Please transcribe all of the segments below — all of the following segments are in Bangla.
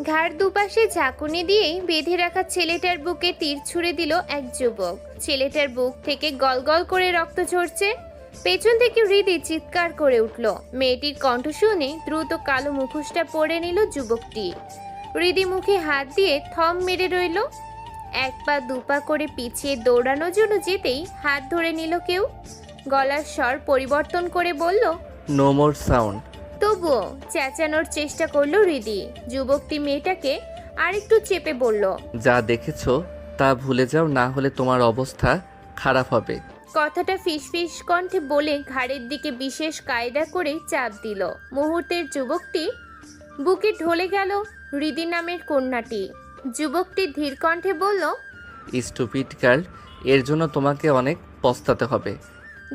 ঘাড় দুপাশে ঝাঁকুনি দিয়ে বেঁধে রাখা ছেলেটার বুকে তীর ছুঁড়ে দিল এক যুবক। ছেলেটার বুক থেকে গলগল করে রক্ত ঝরছে। পেছন থেকে হৃদি চিৎকার করে উঠল। মেয়েটির কণ্ঠ শুনে দ্রুত কালো মুখোশটা পরে নিল যুবকটি। হৃদি মুখে হাত দিয়ে থম মেরে রইল। এক পা দুপা করে পিছিয়ে দৌড়ানোর জন্য যেতেই হাত ধরে নিল কেউ। গলার স্বর পরিবর্তন করে বলল, নো মোর সাউন্ড। তবুও চেঁচানোর চেষ্টা করলো হৃদি। যুবকটি মেয়েটাকে আরেকটু চেপে বলল, যা দেখেছো তা ভুলে যাও, না হলে তোমার অবস্থা খারাপ হবে। কথাটা ফিসফিস কণ্ঠে বলে ঘাড়ের দিকে বিশেষ কায়দা করে চাপ দিল। মুহূর্তের যুবকটি বুকে ঢলে গেল হৃদি নামের কন্যাটি। যুবকটি ধীর কণ্ঠে বলল, স্টুপিড গার্ল, এর জন্য তোমাকে অনেক পস্তাতে হবে।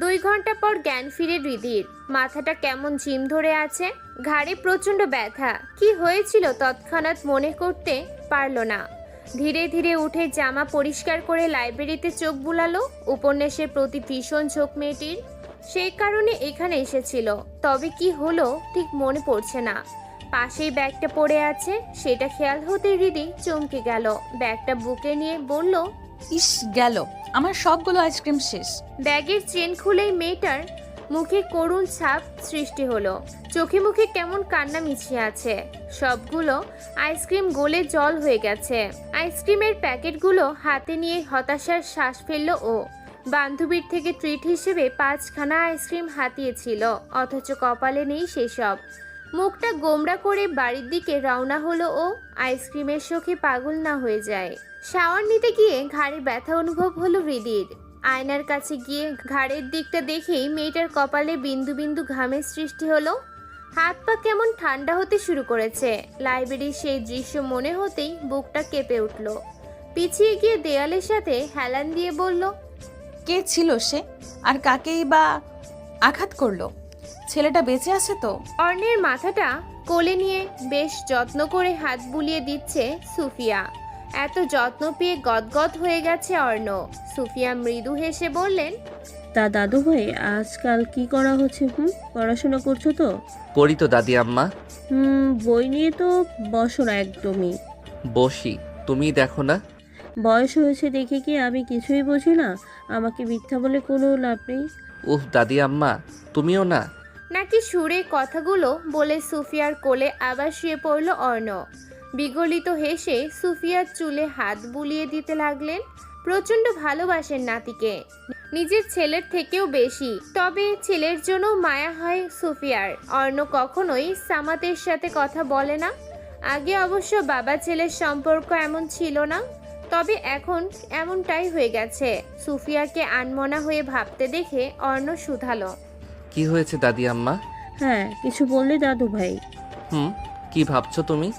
2 ঘন্টা পর জ্ঞান ফিরে হৃদির। মাথাটা কেমন ঝিম ধরে আছে, ঘাড়ে প্রচণ্ড ব্যথা। কি হয়েছিল তৎক্ষণাৎ মনে করতে পারল না। ধীরে ধীরে উঠে জামা পরিষ্কার করে লাইব্রেরিতে চোখ বুলালো। উপন্যাসের প্রতি ভীষণ ঝোঁক মেয়েটির, সেই কারণে এখানে এসেছিল। তবে কি হলো ঠিক মনে পড়ছে না। পাশেই ব্যাগটা পড়ে আছে, সেটা খেয়াল হতে হৃদি চমকে গেল। ব্যাগটা বুকে নিয়ে বলল, ইস গেল, আমার সবগুলো আইসক্রিম শেষ। ব্যাগের চেন খুলেই মেয়েটার মুখে করুণ ছাপ সৃষ্টি হলো। চোখে মুখে কেমন কান্না মিছিয়ে আছে। সবগুলো আইসক্রিম গলে জল হয়ে গেছে। আইসক্রিমের প্যাকেটগুলো হাতে নিয়ে হতাশার শ্বাস ফেলল ও। বান্ধবীর থেকে ট্রিট হিসেবে 5খানা আইসক্রিম হাতিয়েছিল, অথচ কপালে নেই সেসব। মুখটা গোমড়া করে বাড়ির দিকে রওনা হলো ও। আইসক্রিমের শোকে পাগল না হয়ে যায়। শাওয়ার নিতে গিয়ে ঘাড়ে ব্যথা অনুভব হলো হৃদির। আয়নার কাছে গিয়ে ঘাড়ের দিকটা দেখেই মেয়েটার কপালে বিন্দু বিন্দু ঘামের সৃষ্টি হলো। হাত পা কেমন ঠান্ডা হতে শুরু করেছে। লাইব্রেরির সেই দৃশ্য মনে হতেই বুকটা কেঁপে উঠল। পিছিয়ে গিয়ে দেয়ালের সাথে হেলান দিয়ে বলল, কে ছিল সে, আর কাকেই বা আঘাত করলো? ছেলেটা বেঁচে আছে তো? অর্ণের মাথাটা কোলে নিয়ে বেশ যত্ন করে হাত বুলিয়ে দিচ্ছে সুফিয়া। এত যত্ন পেয়ে গদগদ হয়ে গেছে অর্ণ। সুফিয়া মৃদু হেসে বললেন, তা দাদু ভাই আজকাল কি করা হচ্ছে? পড়াশোনা করছো তো? করি তো দাদি আম্মা। বই নিয়ে তো বসো না একদমই। বসি, তুমি দেখো না। বয়স হয়েছে দেখে কি আমি কিছুই বুঝি না? আমাকে মিথ্যা বলে কোনো লাভ নেই। উহ দাদি আম্মা, তুমিও না? নাকি সুরে কথাগুলো বলে সুফিয়ার কোলে আবার শুয়ে পড়ল অর্ণ। বিগলিত হেসে সুফিয়ার চুলে হাত বুলিয়ে দিতে লাগলেন। প্রচণ্ড ভালোবাসেন নাতিকে, নিজের ছেলের থেকেও বেশি। তবে ছেলের জন্য মায়া হয় সুফিয়ার। অর্ণ কখনোই সামাতের সাথে কথা বলে না। আগে অবশ্য বাবা ছেলের সম্পর্ক এমন ছিল না, তবে এখন এমনটাই হয়ে গেছে। সুফিয়াকে আনমনা হয়ে ভাবতে দেখে অর্ণ শুধালো, কি হয়েছে দাদি আম্মা? হ্যাঁ, কিছু বললে দাদু ভাই? কি ভাবছো তুমি?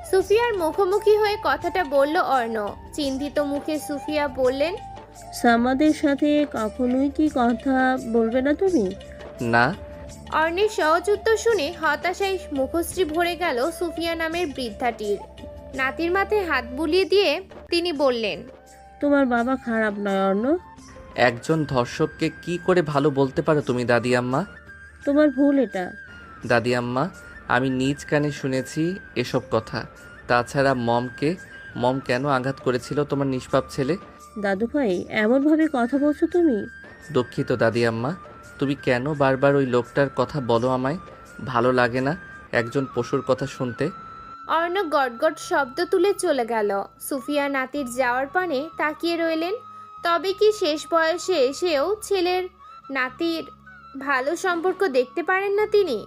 সুফিয়ার মুখোমুখি হয়ে কথাটা বলল অর্ণ। চিন্তিত মুখে সুফিয়া বললেন, সামাদের সাথে কখনোই কি কথা বলবে না তুমি? না। অর্ণের সহজ উত্তর শুনে হতাশায় মুখশ্রী ভরে গেল সুফিয়া নামের বৃদ্ধাটির। নাতির মাথায় হাত বুলিয়ে দিয়ে তিনি বললেন, তোমার বাবা খারাপ নয় অর্ণ। একজন ধর্ষককে কি করে ভালো বলতে পারো তুমি দাদি আম্মা? তোমার ভুল এটা। দাদি আম্মা, আমি নিজ কানে শুনেছি এসব কথা। তাছাড়া মম কেন আঘাত করেছিল তোমার নিষ্পাপ ছেলে? দাদু ভাই এমনভাবে কথা বলছো তুমি? দুঃখিত দাদি আম্মা, তুমি কেন বারবার ওই লোকটার কথা বলো আমায়? ভালো লাগে না একজন পশুর কথা শুনতে। অর্ণ গটগট শব্দ তুলে চলে গেল। সুফিয়া নাতির যাওয়ার পানে তাকিয়ে রইলেন। তবে কি শেষ বয়সে এসেও ছেলের নাতির ভালো সম্পর্ক দেখতে পারেন না তিনি?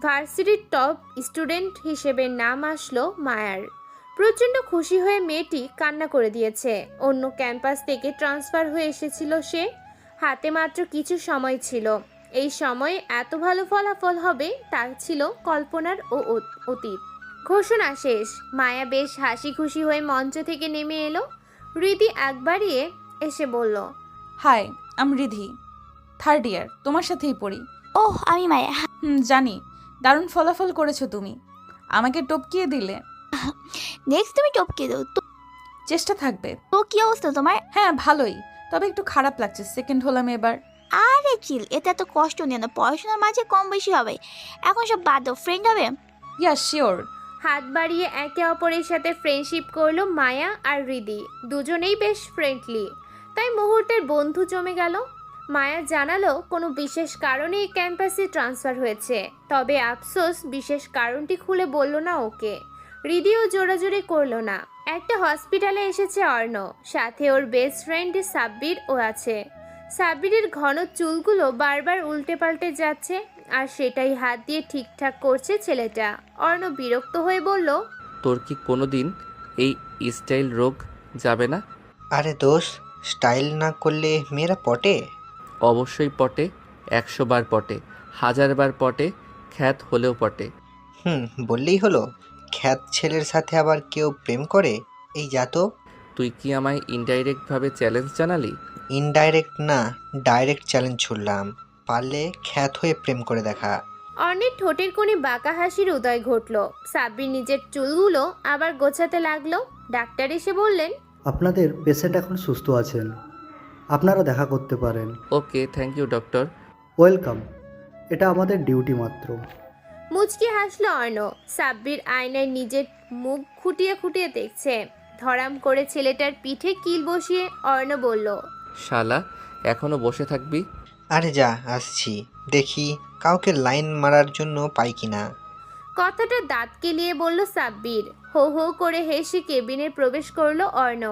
ভার্সিটির টপ স্টুডেন্ট হিসেবে নাম আসলো মায়ার। প্রচণ্ড খুশি হয়ে মেয়েটি কান্না করে দিয়েছে। অন্য ক্যাম্পাস থেকে ট্রান্সফার হয়ে এসেছিল সে। হাতে মাত্র কিছু সময় ছিল। এই সময়ে এত ভালো ফলাফল হবে তা ছিল কল্পনার অতীত। ঘোষণা শেষ। মায়া বেশ হাসি খুশি হয়ে মঞ্চ থেকে নেমে এলো। হৃদি একবারিয়ে এসে বলল, হাই, আমি রিধি, 3rd ইয়ার, তোমার সাথেই পড়ি। ওহ, আমি মায়া। জানি, দারুণ ফলাফল করেছো তুমি, আমাকে টপকিয়ে দিলে। নেক্সট তুমি টপকে দাও তো। চেষ্টা থাকবে। তো কি অবস্থা তোমার? হ্যাঁ ভালোই, তবে একটু খারাপ লাগছে, সেকেন্ড হলাম এবার। আরে চিল, এটা এত কষ্ট নিও না, পড়াশোনার মাঝে কম বেশি হবে। এখন সব বাদ দাও, ফ্রেন্ড হবে। ইয়া শিওর, হাত বাড়িয়ে একে অপরের সাথে ফ্রেন্ডশিপ করলো মায়া আর হৃদি। দুজনেই বেশ ফ্রেন্ডলি, তাই মুহূর্তের বন্ধু জমে গেল। মায়া জানালো কোনো বিশেষ কারণে এই ক্যাম্পাসে ট্রান্সফার হয়েছে, তবে আফসোস বিশেষ কারণটি খুলে বলল না ওকে। হৃদিও জোরাজোরি করলো না। একটা হসপিটালে এসেছে অর্ণ, সাথে ওর বেস্ট ফ্রেন্ড সাব্বির ও আছে। সাব্বিরের ঘন চুলগুলো বারবার উল্টে পাল্টে যাচ্ছে, আর সেটাই হাত দিয়ে ঠিকঠাক করছে ছেলেটা। অর্ণ বিরক্ত হয়ে বলল, তোর কি কোনো দিন এই স্টাইল রোগ যাবে না? আরে দোষ, স্টাইল না করলে মেয়েরা পটে? অবশ্যই পটে, 100 বার পটে, 1000 বার পটে, খ্যাত হলেও পটে। বললেই হলো। খ্যাত ছেলের সাথে আবার কেউ প্রেম করে? এই যা তো। তুই কি আমায় ইনডাইরেক্টভাবে চ্যালেঞ্জ জানালি? ইনডাইরেক্ট না, ডাইরেক্ট চ্যালেঞ্জ ছুড়লাম। পারলে খ্যাত হয়ে প্রেম করে দেখা। অর্ণের ঠোঁটের কোণে বাঁকা হাসির উদয় ঘটল। সাব্বির নিজের চুলগুলো আবার গোছাতে লাগলো। ডাক্তার এসে বললেন, আপনাদের পেশেন্ট এখন সুস্থ আছেন, আপনারা দেখা করতে পারেন। ওকে, থ্যাংক ইউ ডক্টর। ওয়েলকাম, এটা আমাদের ডিউটি মাত্র। মুচকি হাসলো অর্ণ। সাব্বির আয়নায় নিজের মুখ খুঁটিয়ে খুঁটিয়ে দেখছে। ধরাম করে ছেলেটার পিঠে কিল বসিয়ে অর্ণ বলল, শালা, এখনো বসে থাকবি? আরে যা, আসছি। দেখি কাউকে লাইন মারার জন্য পাই কিনা। কথাটা দাঁত কেলিয়ে বলল সাব্বির। হো হো করে হেসে কেবিনে প্রবেশ করলো অর্ণ।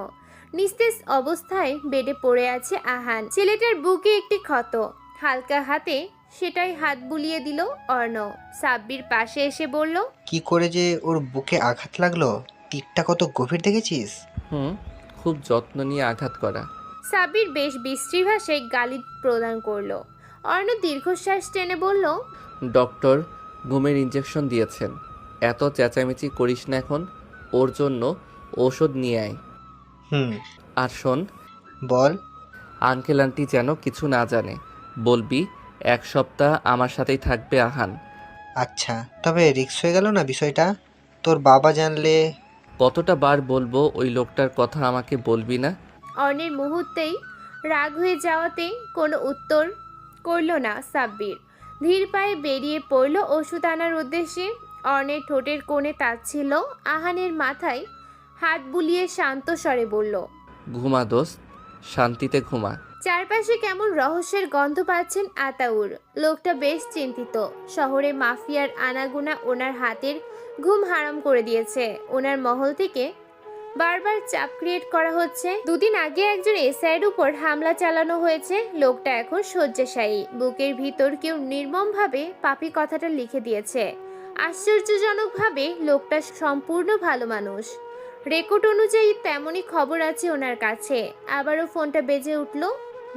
নিস্তেজ অবস্থায় বেডে পড়ে আছে আহান। ছেলেটার বুকে একটি ক্ষত, হালকা হাতে সেটাই হাত বুলিয়ে দিল অর্ণ। সাব্বির পাশে এসে বলল, কি করে যে ওর বুকে আঘাত লাগলো, তীরটা কত গভীর দেখেছিস? খুব যত্ন নিয়ে আঘাত করা। সাব্বির বেশ বিশ্রী ভাষায় গালি প্রদান করলো। অর্ণ দীর্ঘশ্বাস টেনে বলল, ডক্টর ঘুমের ইঞ্জেকশন দিয়েছেন, এত চেঁচামেচি করিস না এখন। ওর জন্য ওষুধ নিয়ে আয়। আর শোন, বল। আঙ্কেল আন্টি যেন কিছু না জানে, বলবি 1 সপ্তাহ আমার সাথেই থাকবে আহান। আচ্ছা, তবে রিস্ক হয়ে গেল না বিষয়টা? তোর বাবা জানলে? কতটা বার বলবো ওই লোকটার কথা আমাকে বলবি না? অর্ণের মুহূর্তেই রাগ হয়ে যাওয়াতে কোনো উত্তর করল না সাব্বির। ধীর পায়ে বেরিয়ে পড়ল ওষুধ আনার উদ্দেশ্যে। অর্ণের ঠোঁটের কোণে তাচ্ছিল, আহানের মাথায় হাত বুলিয়ে শান্ত স্বরে বলল, ঘুমা দোস্ত, শান্তিতে ঘুমা। চারপাশে কেমন রহস্যের গন্ধ পাচ্ছেন আতাউর। লোকটা বেশ চিন্তিত। শহরে মাফিয়ার আনাগোনা ওনার হাতের ঘুম হারাম করে দিয়েছে। ওনার মহল থেকে বারবার চাপ ক্রিয়েট করা হচ্ছে। দুদিন আগে একজন এসআইয়ের উপর হামলা চালানো হয়েছে। লোকটা এখন শয্যাশায়ী। বুকের ভিতর কেউ নির্মমভাবে পাপী কথাটা লিখে দিয়েছে। আশ্চর্যজনকভাবে লোকটা সম্পূর্ণ ভালো মানুষ। রেকর্ড অনুযায়ী তেমনই খবর আছে ওনার কাছে। আবারও ফোনটা বেজে উঠল।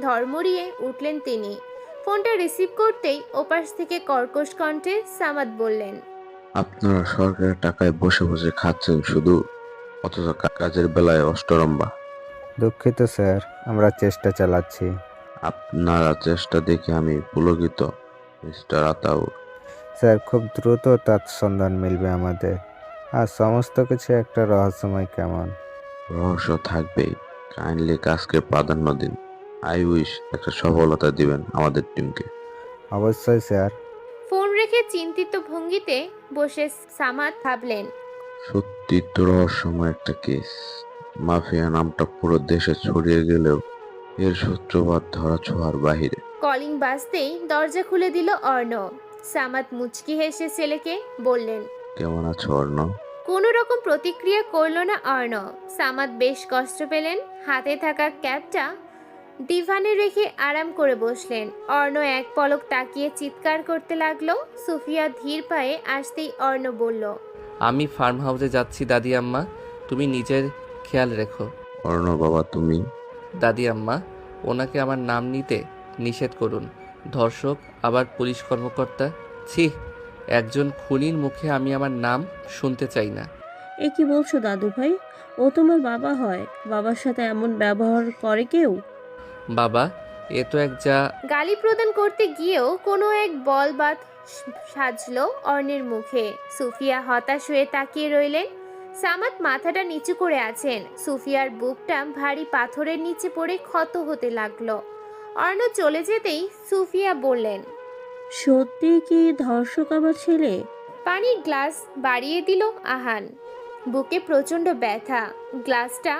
ধর্মরিয়ে উঠলেন তিনি। ফোনটা রিসিভ করতেই ওপাশ থেকে কর্কশ কণ্ঠে সামাদ বললেন, আপনারা সরকারের টাকায় বসে বসে খাচ্ছেন শুধু, অথচ কাজের বেলায় অষ্টরম্বা। দুঃখিত স্যার, আমরা চেষ্টা চালাচ্ছি। আপনারা চেষ্টা দেখে আমি পুলকিত, মিস্টার আতাউর। স্যার, খুব দ্রুত তার সন্ধান মিলবে আমাদের। আর সমস্ত কিছু একটা রহস্যময় কেমন। রহস্য থাকবেই, কাইন্ডলি কাজকে প্রাধান্য দিন। আই উইশ একটা সফলতা দিবেন আমাদের টিমকে। অবশ্যই স্যার। ফোন রেখে চিন্তিত ভঙ্গিতে বসে সামাদ ভাবলেন, সত্যি তো রহস্যময় একটা কেস। মাফিয়া নামটা পুরো দেশে ছড়িয়ে গেলেও এর সূত্রপাত ধরা ছোঁয়ার বাহিরে। কলিং বাজতেই দরজা খুলে দিল অর্ণ। সামাদ মুচকি হেসে ছেলেকে বললেন, কেমন আছো অর্ণ? কোনো রকম প্রতিক্রিয়া করল না অর্ণ। সামাদ বেশ কষ্ট পেলেন। হাতে থাকা ক্যাবটা ডিভানে রেখে আরাম করে বসলেন। অর্ণ এক পলক তাকিয়ে চিৎকার করতে লাগলো। সুফিয়া ধীর পায়ে আসতেই অর্ণ বলল, আমি ফার্ম হাউসে যাচ্ছি দাদি আম্মা, তুমি নিজের খেয়াল রেখো। অর্ণ বাবা, তুমি? দাদি আম্মা, ওনাকে আমার নাম নিতে নিষেধ করুন। ধর্ষক আবার পুলিশ কর্মকর্তা, ছি, একজন খুনির মুখে আমি আমার নাম শুনতে চাই না। এ কি বলছো দাদু ভাই? ও তোমার বাবা হয়, বাবার সাথে এমন ব্যবহার করে কেউ? বাবা, এ তো এক যা। গালি প্রদান করতে গিয়েও কোনো এক বলবাদ সাজলো অর্ণের মুখে। সুফিয়া হতাশ হয়ে তাকিয়ে রইলেন। সামাদ মাথাটা নিচু করে আছেন। সুফিয়ার বুকটা ভারী পাথরের নিচে পড়ে ক্ষত হতে লাগলো। অর্ণ চলে যেতেই সুফিয়া বললেন, সত্যি কি ধর্ষক আমার ছেলে? পানির গ্লাস বাড়িয়ে দিল আহান। বুকে প্রচণ্ড ব্যথা, গ্লাসটা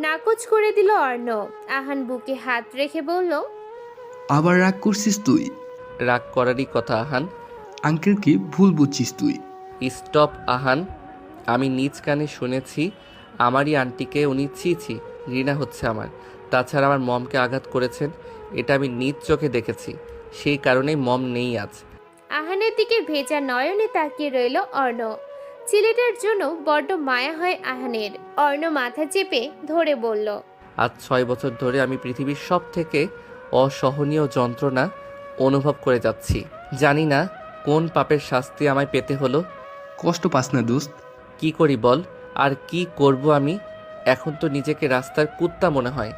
নাকচ করে দিল অর্ণব। আহান বুকে হাত রেখে বলল, আবার রাগ করছিস তুই? রাগ করারই কথা আহান। আঙ্কেলকে ভুল বুঝছিস তুই। স্টপ আহান, আমি নিজ কানে শুনেছি আমারই আন্টিকে উনি ছি ঘৃণা হচ্ছে আমার। তাছাড়া আমার মমকে আঘাত করেছেন, এটা আমি নিজ চোখে দেখেছি, সেই কারণেই মম নেই আজ। আহানের দিকে ভেজা নয়নে তাকিয়ে রইল অর্ণব। ছেলেটার জন্য বড্ড মায়া হয় আহানের। অর্ণ মাথা চেপে ধরে বলল, আজ 6 বছর ধরে আমি পৃথিবীর সব থেকে অসহনীয় যন্ত্রণা অনুভব করে যাচ্ছি। জানি না কোন পাপের শাস্তি আমায় পেতে হলো। কষ্ট পাস না দোস্ত। কি করি বল? আর কি করব আমি? এখন তো নিজেকে রাস্তার কুত্তা মনে হয়।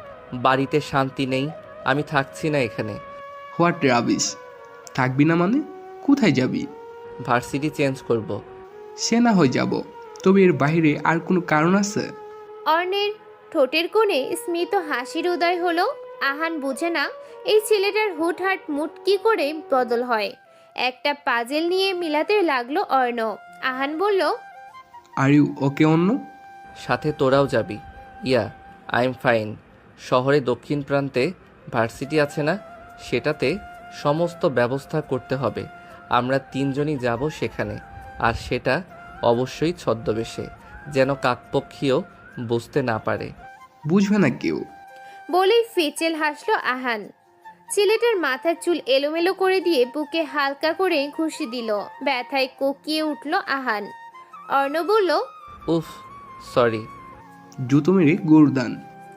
বাড়িতে শান্তি নেই, আমি থাকছি না এখানে। What rubbish! থাকবি না মানে? কোথায় যাবি? ভার্সিটি চেঞ্জ করব। সে না হয় যাব, তবে এর বাইরে আর কোনো কারণ আছে? অর্ণের ঠোঁটের কোণে স্মিত হাসির উদয় হলো। আহান বুঝে না এই ছেলেটার হুটহাট মুড কি করে বদল হয়। একটা পাজেল নিয়ে মিলাতে লাগলো অর্ণ। আহান বলল, আর ইউ ওকে অন্য? সাথে তোরাও যাবি? ইয়া, আই এম ফাইন। শহরে দক্ষিণ প্রান্তে ভার্সিটি আছে না, সেটাতে সমস্ত ব্যবস্থা করতে হবে। আমরা 3 জনই যাব সেখানে, আর সেটা অবশ্যই ছদ্মবেশে, যেন কাকপক্ষীও বুঝতে না পারে। বুঝবে না কেউ। বলেই ফিচেল হাসলো আহান। ছেলেটার মাথার চুল এলোমেলো করে দিয়ে বুকে হালকা করে ঘুষি দিল। ব্যথায় কোকিয়ে উঠল আহান। অর্ণ বলল, উফ, সরি। জুতো মেরে গরুদান।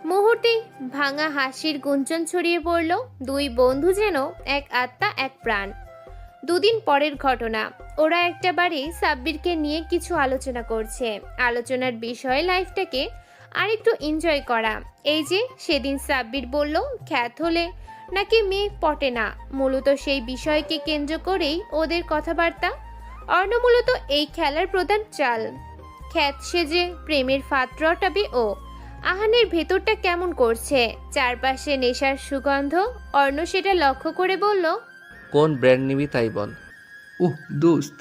মুহূর্তেই ভাঙা হাসির গুঞ্জন ছড়িয়ে পড়ল। দুই বন্ধু যেন এক আত্মা এক প্রাণ। 2 দিন পরের ঘটনা। ওরা একটা বাড়ি সাব্বিরকে নিয়ে কিছু আলোচনা করছে। আলোচনার বিষয় লাইফটাকে আরেকটু এনজয় করা। এই যে সেদিন সাব্বির বলল খ্যাত হলে নাকি মেয়ে পটে না, মূলত সেই বিষয়কে কেন্দ্র করেই ওদের কথাবার্তা। অর্ণ মূলত এই খেলার প্রধান চাল। খ্যাত সেজে প্রেমের ফাঁদ রটাবে ও। আহানের ভেতরটা কেমন করছে, চারপাশে নেশার সুগন্ধ। অর্ণ সেটা লক্ষ্য করে বলল, কোন ব্র্যান্ড নিবি তাই বল। ওহ দোস্ত।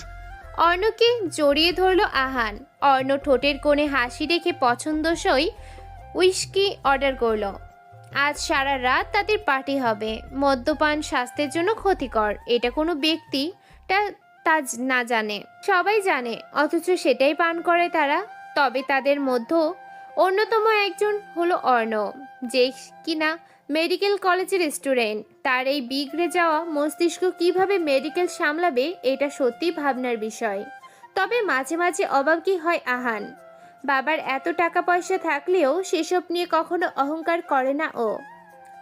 অর্ণকে জড়িয়ে ধরল আহান। অর্ণ ঠোঁটের কোণে হাসি রেখে পছন্দসই উইস্কি অর্ডার করলো। আজ সারা রাত তাদের পার্টি হবে। মদ্যপান স্বাস্থ্যের জন্য ক্ষতিকর, এটা কোনো ব্যক্তি তা না জানে, সবাই জানে, অথচ সেটাই পান করে তারা। তবে তাদের মধ্যে অন্যতম একজন হলো অর্ণ, যে কিনা মেডিকেল কলেজের স্টুডেন্ট। তার এই বিগড়ে যাওয়া মস্তিষ্ক কিভাবে মেডিকেল সামলাবে, এটা সত্যি ভাবনার বিষয়। তবে মাঝে মাঝে অবাকই হয় আহান। বাবার এত টাকা পয়সা থাকলেও সেসব নিয়ে কখনো অহংকার করে না ও।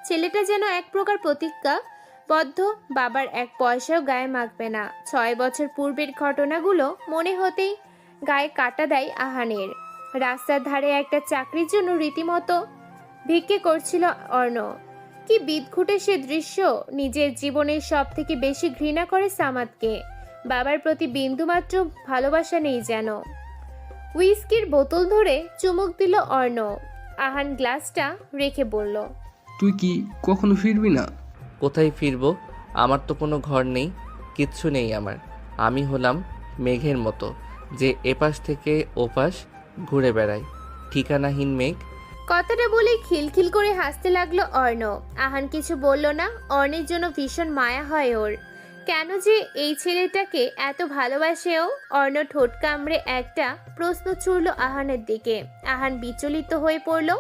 ছেলেটা যেন এক প্রকার প্রতিজ্ঞাবদ্ধ, বাবার 1 পয়সাও গায়ে মাখবে না। 6 বছর পূর্বের ঘটনাগুলো মনে হতেই গায়ে কাটা দেয় আহানের। রাস্তার ধারে একটা চাকরির জন্য রীতিমতো ভিক্ষে করছিল অর্ণ। কি বিদঘুটে সে দৃশ্য। নিজের জীবনের সব থেকে বেশি ঘৃণা করে সামাদকে। বাবার প্রতি বিন্দুমাত্র ভালোবাসা নেই যেন। উইস্কির বোতল ধরে চুমুক দিল অর্ণ। আহান গ্লাসটা রেখে বলল, তুই কি কখনো ফিরবি না? কোথায় ফিরবো? আমার তো কোনো ঘর নেই, কিচ্ছু নেই আমার। আমি হলাম মেঘের মতো, যে এপাশ থেকে ওপাশ ঘুরে বেড়ায়, ঠিকানাহীন মেঘ। কথাটা বলে খিলখিল করে হাসতে লাগলো অর্ণ। আহান কিছু বলল না। অর্ণের জন্য ভীষণ মায়া হয় ওর। কেন যে এই ছেলেটাকে এত ভালোবাসেও। অর্ণ ঠোঁট কামড়ে একটা প্রশ্ন ছুড়ল আহানের দিকে। আহান বিচলিত হয়ে পড়ল।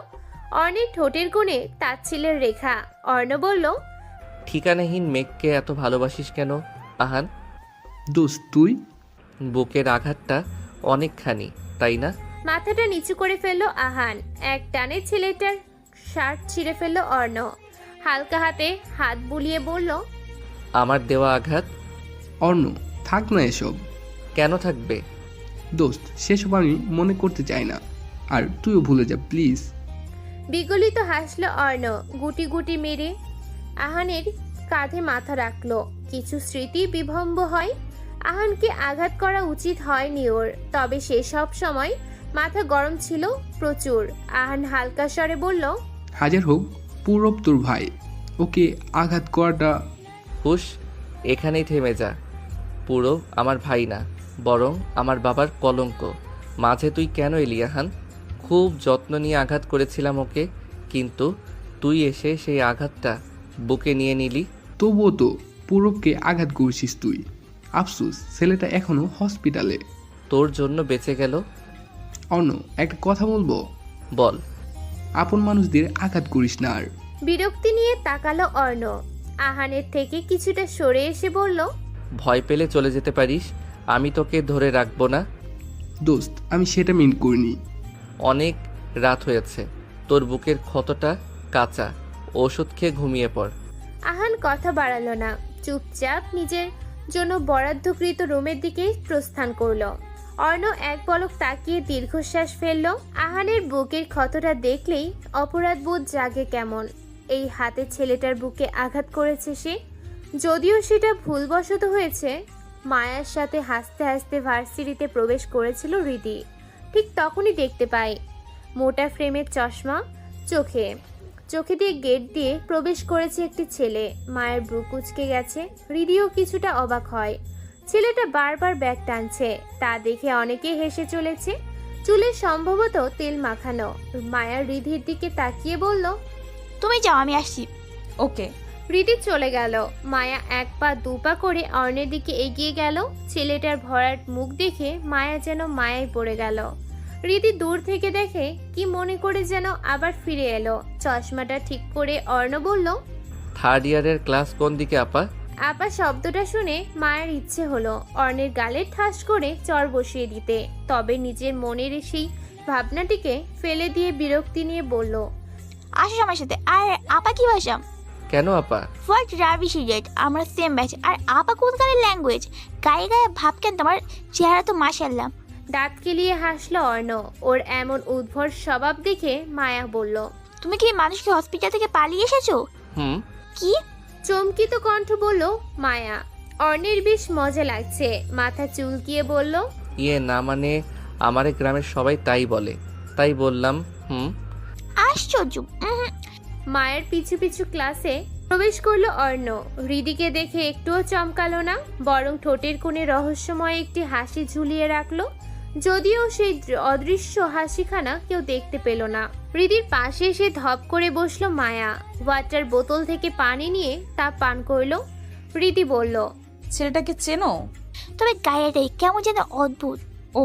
অর্ণের ঠোঁটের কোণে তাচ্ছিলের রেখা। অর্ণ বলল, ঠিকানাহীন মেঘকে এত ভালোবাসিস কেন আহান? দোস্ত তুই? বুকের আঘাতটা অনেকখানি, তাই না? মাথাটা নিচু করে ফেললো আহান। এক টানে ছেলেটার শার্ট ছিঁড়ে ফেললো অর্ণ। হালকা হাতে হাত বুলিয়ে বলল, আমার দেওয়া আঘাত? অর্ণ থাক না এসব। কেন থাকবে? দোস্ত সেসব আমি মনে করতে চাই না, আর তুইও ভুলে যা প্লিজ। বিগলিত হাসলো অর্ণ গুটি গুটি মেরে। আহানের কাঁধে মাথা রাখলো। কিছু স্মৃতি বিভম্ব হয়। আহানকে আঘাত করা উচিত হয়নি ওর, তবে সে সব সময় মাথা গরম ছিল প্রচুর। আহান হালকা স্বরে বলল, হাজার হোক পূরব তোর ভাই, ওকে আঘাত করাটা। হুশ, এখানেই থেমে যা। পুরো আমার ভাই না, বরং আমার বাবার কলঙ্ক। মাঝে তুই কেন এলি আহান? খুব যত্ন নিয়ে আঘাত করেছিলাম ওকে, কিন্তু তুই এসে সেই আঘাতটা বুকে নিয়ে নিলি। তবুও তো পূরবকে আঘাত করছিস তুই। আফসোস ছেলেটা এখনো হসপিটালে। তোর জন্য বেঁচে গেল। অন্য একটা কথা বলবো, বল। আপন মানুষদের আঘাত করিস না আর। বিরক্তি নিয়ে তাকালো অর্ণ। আহানের থেকে কিছুটা সরে এসে বলল, ভয় পেলে চলে যেতে পারিস, আমি তোকে ধরে রাখবো না। দোস্ত, আমি সেটা মিন করিনি। অনেক রাত হয়েছে, তোর বুকের ক্ষতটা কাঁচা, ওষুধ খেয়ে ঘুমিয়ে পড়। আহান কথা বাড়ালো না, চুপচাপ নিজের জন্য বরাদ্দকৃত রুমের দিকে প্রস্থান করলো। অর্ণ এক পলক তাকিয়ে দীর্ঘশ্বাস ফেলল। আহানের বুকের ক্ষতটা দেখলেই অপরাধবোধ জাগে কেমন। এই হাতে ছেলেটার বুকে আঘাত করেছে সে, যদিও সেটা ভুলবশত হয়েছে। মায়ার সাথে হাসতে হাসতে ভার্সিটিতে প্রবেশ করেছিল হৃদি। ঠিক তখনই দেখতে পাই মোটা ফ্রেমের চশমা চোখে দিয়ে গেট দিয়ে প্রবেশ করেছে একটি ছেলে। মায়ের বুক কুঁচকে গেছে। হৃদিও কিছুটা অবাক হয়। ছেলেটা বারবার ব্যাগ টানছে, তা দেখে অনেকেই হেসে চলেছে। চুলে সম্ভবত তেল মাখানো। মায়া হৃদির দিকে তাকিয়ে বলল, তুমি যাও, আমি আসছি। ওকে। হৃদি চলে গেল। মায়া এক পা দু পা করে অর্ণের দিকে এগিয়ে গেল। ছেলেটার ভরাট মুখ দেখে মায়া যেন মায়ায় পড়ে গেল। হৃদি দূর থেকে দেখে কি মনে করে যেন আবার ফিরে এলো। চশমাটা ঠিক করে অর্ণ বলল, থার্ড ইয়ারের ক্লাস কোন দিকে আপা? আপা শব্দটা শুনে মায়ের ইচ্ছে হলো অর্ণের গালে ঠাস করে চড় বসিয়ে দিতে। তবে নিজের মনের সেই ভাবনাটিকে ফেলে দিয়ে বিরক্তি নিয়ে বলল, আসো আমার সাথে। আর আপা কি ভাষা? কেন আপা? হোয়াট রাবিশ ইডিয়েট, আমরা সেম ব্যাচ। আর আপা কোন কালের ল্যাঙ্গুয়েজ? গায়ে গায়ে ভাব কেন তোমার? চেহারা তো মাশাআল্লাহ। দাঁত কেলিয়ে হাসলো অর্ণ। ওর এমন উদ্ভট স্বভাব দেখে মায়া বলল, তুমি কি মানুষকে হসপিটাল থেকে পালিয়ে এসেছো? হুম। কি? চমকিত কণ্ঠ বলল মায়া। অর্ণের বেশ মজা লাগছে, মাথা চুলকিয়ে বলল, ইয়ে না মানে আমারে গ্রামের সবাই তাই বলে, তাই বললাম। হুম। আশ্চর্য। মায়ের পিছু পিছু ক্লাসে প্রবেশ করলো অর্ণ। হৃদিকে দেখে একটুও চমকালো না, বরং ঠোঁটের কোণে রহস্যময় একটি হাসি ঝুলিয়ে রাখলো। যদিও সেই অদৃশ্য হাসিখানা কেউ দেখতে পেল না। হৃদির পাশে এসে ধপ করে বসলো মায়া। ওয়াটার বোতল থেকে পানি নিয়ে তা পান করলো। হৃদি বলল, ছেলেটাকে চেনো? তবে গায়েটাই কেমন যেন অদ্ভুত। ও।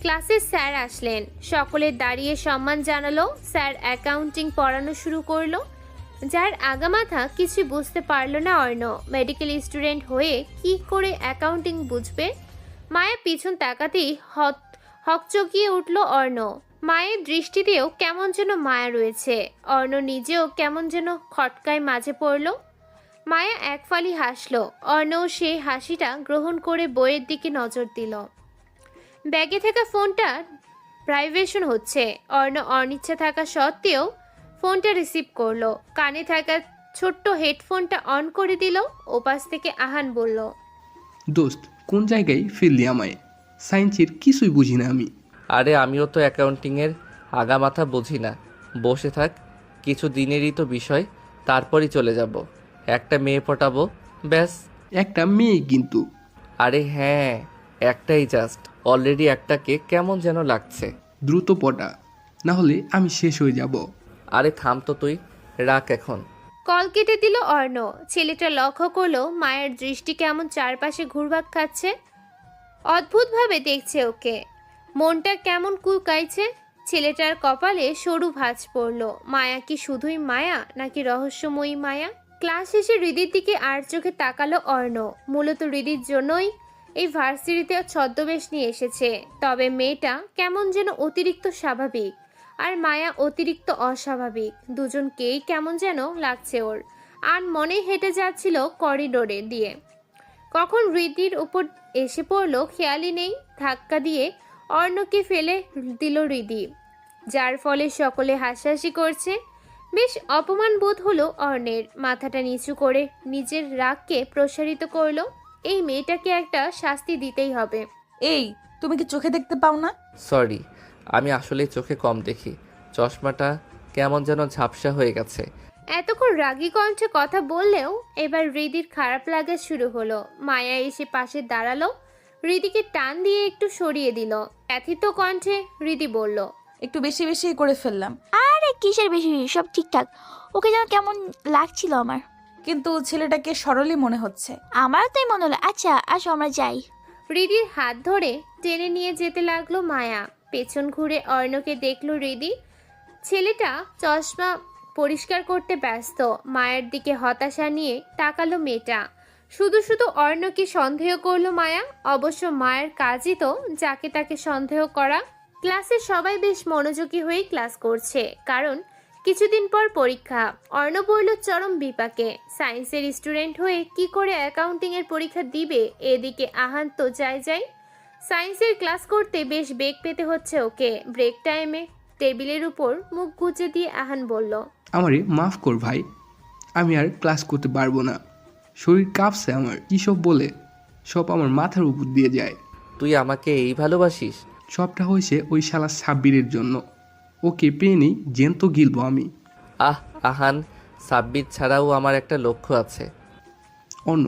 ক্লাসে স্যার আসলেন। সকলে দাঁড়িয়ে সম্মান জানালো। স্যার অ্যাকাউন্টিং পড়ানো শুরু করলো। যার আগামাথা কিছু বুঝতে পারলো না অর্ণ। মেডিকেল স্টুডেন্ট হয়ে কি করে অ্যাকাউন্টিং বুঝবে? মায়ের পিছন তাকাতেই হকচকিয়ে উঠল অর্ণ। মায়ের দৃষ্টিতেও কেমন যেন মায়া রয়েছে। অর্ণ নিজেও কেমন যেন খটকায় মাঝে পড়ল। মায়া এক ফালি হাসলো। অর্ণও সেই হাসিটা গ্রহণ করে বইয়ের দিকে নজর দিল। ব্যাগে থাকা ফোনটা ভাইব্রেশন হচ্ছে। অর্ণ অনিচ্ছা থাকা সত্ত্বেও ফোনটা রিসিভ করলো। কানে থাকা ছোট্ট হেডফোনটা অন করে দিল। ওপাশ থেকে আহান বলল, দোস্ত, কোন জায়গায় ফেললি আমায়? সায়েন্সের কিছুই বুঝি না আমি। আরে আমিও তো অ্যাকাউন্টিংয়ের আগামাথা বুঝি না। বসে থাক, কিছু দিনেরই তো বিষয়, তারপরই চলে যাব। একটা মেয়ে পটাবো, ব্যাস। একটা মেয়ে কিন্তু? আরে হ্যাঁ, একটাই জাস্ট। অলরেডি একটাকে কেমন যেন লাগছে। দ্রুত পটা, না হলে আমি শেষ হয়ে যাব। আরে থাম তো তুই, রাখ এখন। কল কেটে দিল অর্ণ। ছেলেটা লক্ষ্য করলো মায়ের দৃষ্টি কেমন চারপাশে ঘুরপাক খাচ্ছে। অদ্ভুতভাবে দেখছে ওকে। মনটা কেমন কুলকাইছে। ছেলেটার কপালে সরু ভাঁজ পড়ল। মায়া কি শুধুই মায়া, নাকি রহস্যময়ী মায়া? ক্লাস শেষে হৃদির দিকে আর চোখে তাকালো অর্ণ। মূলত হৃদির জন্যই এই ভার্সিটিতে ছদ্মবেশ নিয়ে এসেছে। তবে মেয়েটা কেমন যেন অতিরিক্ত স্বাভাবিক, আর মায়া অতিরিক্ত অস্বাভাবিক। দুজনকেই কেমন যেন লাগছে ওর। আর মনে হেঁটে যাচ্ছিল করিডোরে দিয়ে। কখন হৃদির উপর এসে পড়লো খেয়ালই নেই। ধাক্কা দিয়ে অর্ণকে ফেলে দিল হৃদি, যার ফলে সকলে হাসাহাসি করছে। বেশ অপমান বোধ হলো অর্ণের। মাথাটা নিচু করে নিজের রাগকে প্রসারিত করলো। এই মেয়েটাকে একটা শাস্তি দিতেই হবে। এই, তুমি কি চোখে দেখতে পাও না? সরি, আমি আসলে চোখে কম দেখি। চশমাটা কেমন যেন ঝাপসা হয়ে গেছে। এতক্ষণ রাগী কণ্ঠে কথা বললেও এবার হৃদির খারাপ লাগা শুরু হলো। মায়া এসে পাশে দাঁড়ালো। হৃদিকে টান দিয়ে একটু সরিয়ে দিল। ব্যথিত কণ্ঠে হৃদি বলল, একটু বেশি বেশি করে ফেললাম, আরে কিসের বেশি, সব ঠিকঠাক। ওকে যেন কেমন লাগছিল আমার। কিন্তু ছেলেটাকে সরলই মনে হচ্ছে। আমারও তাই মনে হলো। আচ্ছা আসো আমরা যাই। হৃদির হাত ধরে টেনে নিয়ে যেতে লাগলো মায়া। পেছন ঘুরে অর্ণকে দেখল হৃদি। ছেলেটা চশমা পরিষ্কার করতে ব্যস্ত। মায়ের দিকে হতাশা নিয়ে তাকালো মেয়েটা। শুধু শুধু অর্ণকে সন্দেহ করলো মায়া। অবশ্য মায়ের কাজই তো যাকে তাকে সন্দেহ করা। ক্লাসে সবাই বেশ মনোযোগী হয়ে ক্লাস করছে, কারণ কিছুদিন পর পরীক্ষা। অর্ণ পড়ল চরম বিপাকে। সায়েন্সের স্টুডেন্ট হয়ে কি করে অ্যাকাউন্টিংয়ের পরীক্ষা দিবে, এদিকে আহান তো যাই সায়েন্সের ক্লাস করতে বেশ বেগ পেতে হচ্ছে ওকে। ব্রেক টাইমে টেবিলের উপর মুখ গুজে দিয়ে আহান বলল, আমারে মাফ কর ভাই, আমি আর ক্লাস করতে পারবো না। শরীর কাঁপছে আমার, কী সব বলে, সব আমার মাথার উপর দিয়ে যায়। তুই আমাকে এই ভালোবাসিস? সবটা হয়েছে ওই শালা সাব্বিরের জন্য। ওকে পেয়ে নেই জ্যান্ত গিলবো আমি। আহান, সাব্বির ছাড়াও আমার একটা লক্ষ্য আছে। অন্য,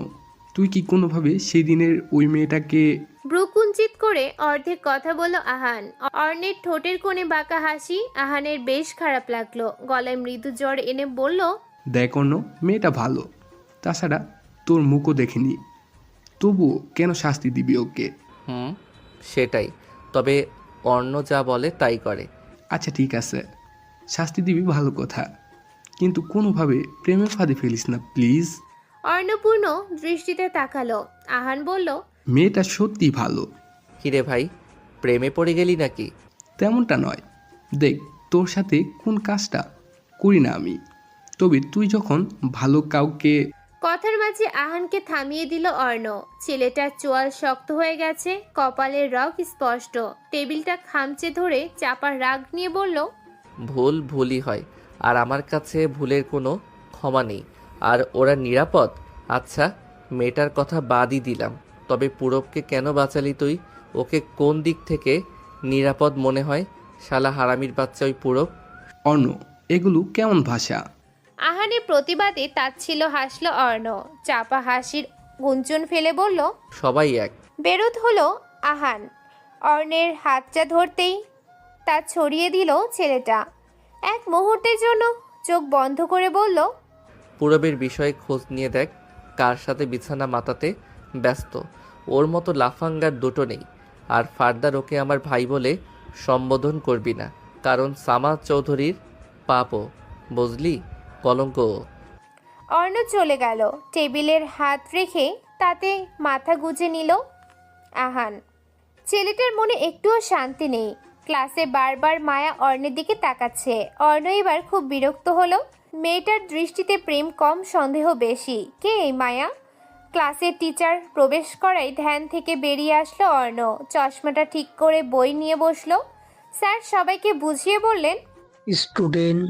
তুই কি কোনোভাবে সেই দিনের ওই মেয়েটাকে... ব্রুকুঞ্চিত করে অর্ধেক কথা বলল আহান। অর্ণের ঠোঁটের কোণে বাঁকা হাসি। আহানের বেশ খারাপ লাগলো। গলায় মৃদু জ্বর এনে বলল, দেখ অন্য, মেয়েটা ভালো, তাছাড়া তোর মুখও দেখিনি, তবুও কেন শাস্তি দিবি ওকে? সেটাই, তবে অন্য যা বলে তাই করে। আচ্ছা ঠিক আছে, শাস্তি দিবি ভালো কথা, কিন্তু কোনোভাবে প্রেমে ফাঁদে ফেলিস না প্লিজ। অর্ণপূর্ণ দৃষ্টিতে তাকালো। আহান বলল, মেয়েটা সত্যি ভালো। কিরে ভাই, প্রেমে পড়ে গেলি নাকি? তেমনটা নয়, দেখ তোর সাথে কোন কাজটা করি না আমি, তবে তুই যখন ভালো কাউকে... কথার মাঝে আহানকে থামিয়ে দিল অর্ণ। ছেলেটার চোয়াল শক্ত হয়ে গেছে, কপালের রগ স্পষ্ট। টেবিলটা খামচে ধরে চাপার রাগ নিয়ে বলল, ভুলই হয়, আর আমার কাছে ভুলের কোনো ক্ষমা নেই। আর ওরা নিরাপদ? আচ্ছা, মেয়েটার কথা বাদই দিলাম, তবে পূরবকে কেন বাঁচালি তুই? ওকে কোন দিক থেকে নিরাপদ মনে হয়? শালা হারামির বাচ্চা ওই পূরব। অর্ণ, এগুলো কেমন ভাষা? আহানের প্রতিবাদে তাচ্ছিল্য হাসল অর্ণ। চাপা হাসির গুঞ্জন ফেলে বলল, সবাই এক। বেরোত হলো আহান। অর্ণের হাতটা ধরতেই তা ছড়িয়ে দিল ছেলেটা। এক মুহূর্তের জন্য চোখ বন্ধ করে বলল, পূরবের বিষয়ে খোঁজ নিয়ে দেখ, কার সাথে বিছানা মাতাতে ব্যস্ত। ওর মতো লাফাঙ্গার দুটো নেই। আর ফার্দার ওকে আমার ভাই বলে সম্বোধন করবি না, কারণ সামা চৌধুরীর পাপও, বুঝলি, কলঙ্ক। অর্ণ চলে গেল। টেবিলের হাত রেখে তাতে মাথা গুজে নিল আহান। ছেলেটার মনে একটুও শান্তি নেই। ক্লাসে বারবার মায়া অর্ণের দিকে তাকাচ্ছে। অর্ণ এবার খুব বিরক্ত হলো। মেয়েটার দৃষ্টিতে প্রেম কম, সন্দেহ বেশি। কে এই মায়া? ক্লাসের টিচার প্রবেশ করায় ধ্যান থেকে বেরিয়ে আসলো অর্ণ। চশমাটা ঠিক করে বই নিয়ে বসলো। স্যার সবাইকে বুঝিয়ে বললেন, স্টুডেন্ট,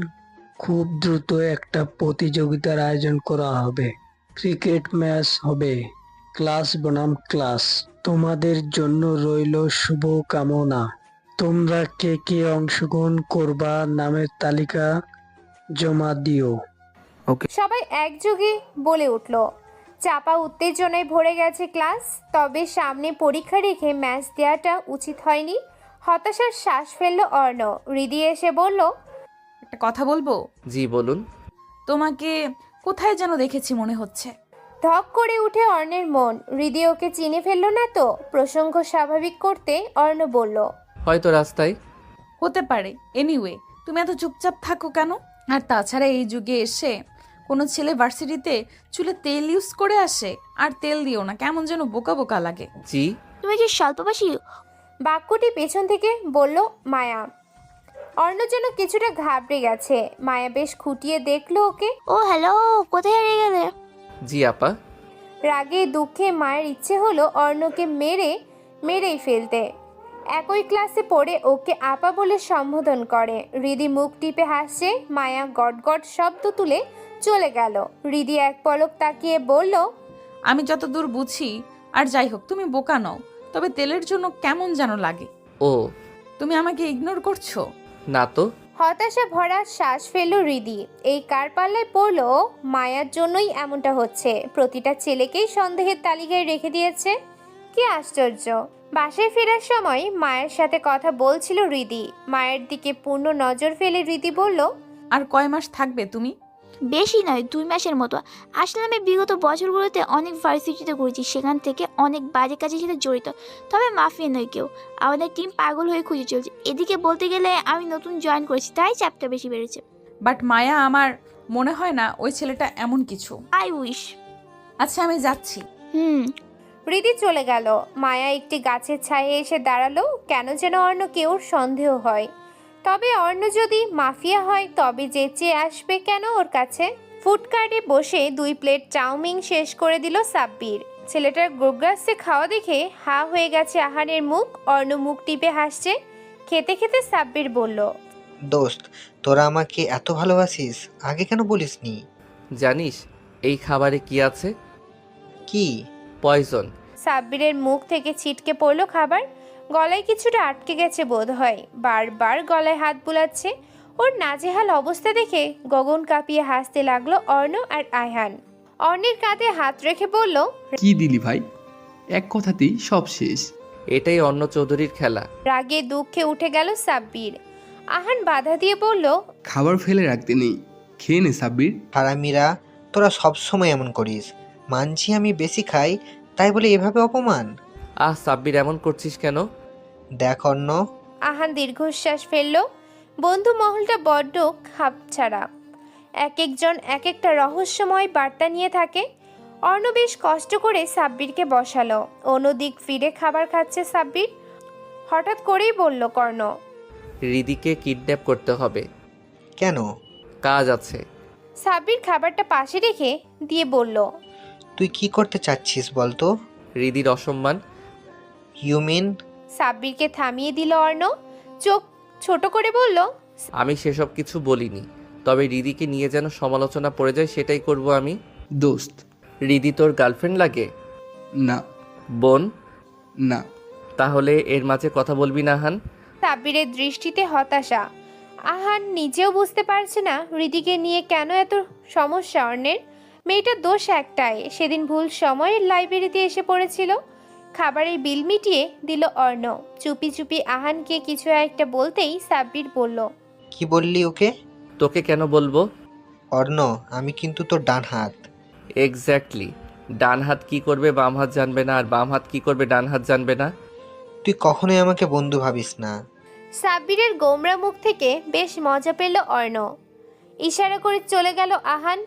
খুব দ্রুত একটা প্রতিযোগিতার আয়োজন করা হবে। ক্রিকেট ম্যাচ হবে। ক্লাস বনাম ক্লাস। তোমাদের জন্য রইল শুভ কামনা। তোমরা কে কে অংশগ্রহণ করবা নামের তালিকা জমা দিও। সবাই একযোগে বলে উঠল। চাপা উত্তেজনায় ভরে গেছে ক্লাস। তবে সামনে পরীক্ষা রেখে ম্যাচ দেওয়াটা উচিত হয়নি। হতাশার শ্বাস ফেলল অর্ণ। হৃদি এসে বলল, একটা কথা বলবো? জি বলুন। তোমাকে কোথায় যেন দেখেছি মনে হচ্ছে। ধক করে উঠে অর্ণের মন। হৃদি ওকে চিনে ফেলল না তো? প্রসঙ্গ স্বাভাবিক করতে অর্ণ বলল, হয়তো রাস্তায়। হতে পারে। এনিওয়ে, তুমি এত চুপচাপ থাকো কেন? আর তাছাড়া এই যুগে এসে কোনো ছেলে ভার্সিটিতে চুলে তেল ইউজ করে আসে? আর তেল দিও না, কেমন যেন বোকা বোকা লাগে। জি। তুমি কি স্বল্পভাষী? বাক্যটি পেছন থেকে বলল মায়া। অর্ণ যেন কিছুটা ঘাবড়ে গেছে। মায়া বেশ খুঁটিয়ে দেখলো ওকে। ও হ্যালো, কোথায় হারিয়ে গেলে? জি আপা। রাগে দুঃখে মায়ের ইচ্ছে হলো অর্ণকে মেরেই ফেলতে। একই ক্লাসে পড়ে ওকে আপা বলে সম্বোধন করে। হৃদি মুখ টিপে হাসছে। মায়া গটগট শব্দ তুলে চলে গেল। হৃদি এক পলক তাকিয়ে বলল, আমি যতদূর বুঝি, আর যাই হোক, তুমি বোকা নও, তবে তেলের জন্য কেমন যেন লাগে। ও, তুমি আমাকে ইগনোর করছো? না তো। হতাশা ভরা শ্বাস ফেলল হৃদি। এই কার পাল্লায় পড়লো? মায়ার জন্যই এমনটা হচ্ছে। প্রতিটা ছেলেকেই সন্দেহের তালিকায় রেখে দিয়েছে। কি আশ্চর্য! বাসায় ফেরার সময় মায়ের সাথে কথা বলছিল হৃদি। মায়ের দিকে পূর্ণ নজর ফেলে হৃদি বলল, আর কয় মাস থাকবে তুমি? বেশি নয়, 2 মাসের মতো। আসলে আমি বিগত বছরগুলোতে অনেক ভার্সিটিতে ঘুরেছি, সেখান থেকে অনেক বাজে কাজের সাথে জড়িত। তবে মাফিয়া নয় কেউ। আমাদের টিম পাগল হয়ে খুঁজে চলছে। এদিকে বলতে গেলে আমি নতুন জয়েন করেছি, তাই চাপটা বেশি বেড়েছে। বাট মায়া, আমার মনে হয় না ওই ছেলেটা এমন কিছু। I wish. আচ্ছা, আমি যাচ্ছি। হৃদি চলে গেল। মায়া একটি গাছের ছায়ে এসে দাঁড়ালো। কেন যেন অর্ণকে ওর সন্দেহ হয়। তবে অর্ণ যদি মাফিয়া হয় তবে যেচে আসবে কেন ওর কাছে? ফুডকার্টে বসে 2 প্লেট চাউমিন শেষ করে দিল সাব্বির। ছেলেটার গোগ্রাসে খাওয়া দেখে হা হয়ে গেছে আহানের মুখ। অর্ণ মুখ টিপে হাসছে। খেতে খেতে সাব্বির বলল, দোস্ত, তোরা আমাকে এত ভালোবাসিস, আগে কেন বলিসনি? জানিস এই খাবারে কি আছে? কি? পয়জন। সাব্বিরের মুখ থেকে ছিটকে পড়লো খাবার। গলায় কিছুটা আটকে গেছে বোধ হয়। বারবার গলায় হাত বুলাচ্ছে। ওর নাজেহাল অবস্থা দেখে গগন কাঁপিয়ে হাসতে লাগলো অর্ণ আর আয়হান। অর্ণের কাঁধে হাত রেখে বলল, কি দিলি ভাই? এক কথাতেই সব শেষ। এটাই অন্য চৌধুরীর খেলা। রাগে দুঃখে উঠে গেল সাব্বির। আহান বাধা দিয়ে বলল, খাবার ফেলে রাখতে নেই, খেয়ে নে সাব্বির। হারামিরা, তোরা সবসময় এমন করিস। মানছি আমি বেশি খাই, তাই বলে এভাবে অপমান? সাব্বির এমন করছিস কেন? দেখ অন্য। আহান দীর্ঘশ্বাস ফেলল। বন্ধু মহলটা বড্ড খাপছাড়া। এক একজন এক একটা রহস্যময় বার্তা নিয়ে থাকে। অর্ণ বেশ কষ্ট করে সাব্বিরকে বসালো। অন্যদিক ফিরে খাবার খাচ্ছে সাব্বির। হঠাৎ করেই বলল কর্ণ, হৃদিকে কিডন্যাপ করতে হবে। কেন? কাজ আছে। সাব্বির খাবারটা পাশে রেখে দিয়ে বলল, তুই কি করতে চাচ্ছিস বলতো? হৃদির অসম্মান। You mean? সাব্বিরকে থামিয়ে দিল অর্ণ। চোখ ছোট করে বলল, আমি সেসব কিছু বলিনি, তবে হৃদিকে নিয়ে যেন সমালোচনা পড়ে যায় সেটাই করব আমি। দোস্ত। হৃদি তোর গার্লফ্রেন্ড লাগে? না। বোন? না। তাহলে এর মাঝে কথা বলবি না আহান? সাব্বিরের দৃষ্টিতে হতাশা। আহান নিজেও বুঝতে পারছে না হৃদিকে নিয়ে কেন এত সমস্যা অর্ণের। মেয়েটার দোষ একটাই, সেদিন ভুল সময়ে লাইব্রেরিতে এসে পড়েছিল। খাবারের বিল মিটিয়ে দিল অর্ণ। চুপি চুপি আহানকে কিছু একটা বলতেই সাব্বির বলল, কি বললি ওকে? তোকে কেন বলবো? অর্ণ, আমি কিন্তু তোর ডান হাত। এক্স্যাক্টলি। ডান হাত কি করবে বাম হাত জানবে না, আর বাম হাত কি করবে ডান হাত জানবে না? তুই কখনোই আমাকে বন্ধু ভাবিস না। সাব্বিরের গোমরা মুখ থেকে বেশ মজা পেল অর্ণ। ইশারা করে চলে গেল আহান।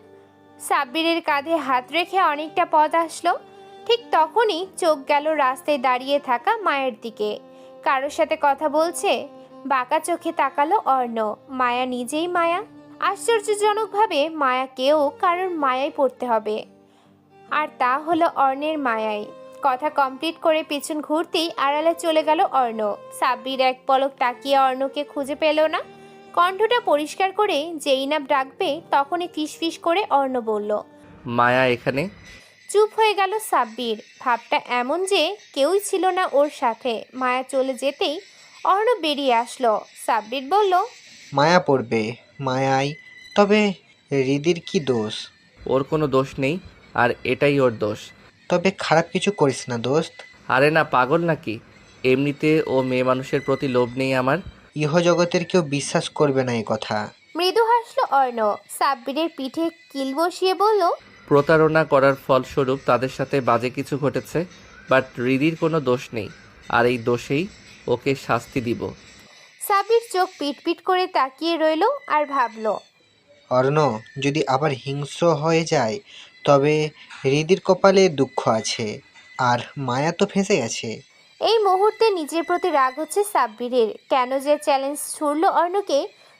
সাব্বিরের কাঁধে হাত রেখে অনেকটা পথ আসলো। ঠিক তখনই চোখ গেল রাস্তায় দাঁড়িয়ে থাকা মায়ের দিকে। কারোর সাথে কথা বলছে। বাঁকা চোখে তাকালো অর্ণ। মায়া নিজেই মায়া। আশ্চর্যজনকভাবে মায়াকেও কারোর মায়ায় পড়তে হবে, আর তা হলো অর্ণের মায়ায়। কথা কমপ্লিট করে পিছন ঘুরতেই আড়ালে চলে গেল অর্ণ। সাব্বির এক পলক তাকিয়ে অর্ণকে খুঁজে পেল না। কণ্ঠটা পরিষ্কার করে যেই না ডাকবে তখনই ফিসফিস করে অর্ণ বলল, মায়া এখানে। চুপ হয়ে গেল সাব্বির। ভাবটা এমন যে কেউই ছিল না ওর সাথে। মায়া চলে যেতেই অর্ণ বেরিয়ে আসলো। সাব্বির বলল, মায়া পড়বে মায়াই, তবে হৃদির কি দোষ? ওর কোনো দোষ নেই, আর এটাই ওর দোষ। তবে খারাপ কিছু করিস না দোস্ত। আরে না, পাগল নাকি? এমনিতে ও মেয়ে মানুষের প্রতি লোভ নেই আমার। ইহজগতের কেউ বিশ্বাস করবে না এই কথা। মৃদু হাসলো অর্ণ। সাব্বিরের পিঠে কিল বসিয়ে বলল, প্রতারণা করার ফলস্বরূপ তাদের সাথে বাজে কিছু ঘটেছে, বাট হৃদির কোনো দোষ নেই, আর এই দোষেই ওকে শাস্তি দিব। সাব্বির চোখ পিটপিট করে তাকিয়ে রইল আর ভাবল, অর্ণ, যদি আবার হিংস্র হয়ে যায় তবে হৃদির কপালে দুঃখ আছে, আর মায়া তো ফেঁসে গেছে। এই মুহূর্তে নিজের প্রতি রাগ হচ্ছে সাব্বিরের। কেন যে চ্যালেঞ্জ ছুড়ল অর্ণকে,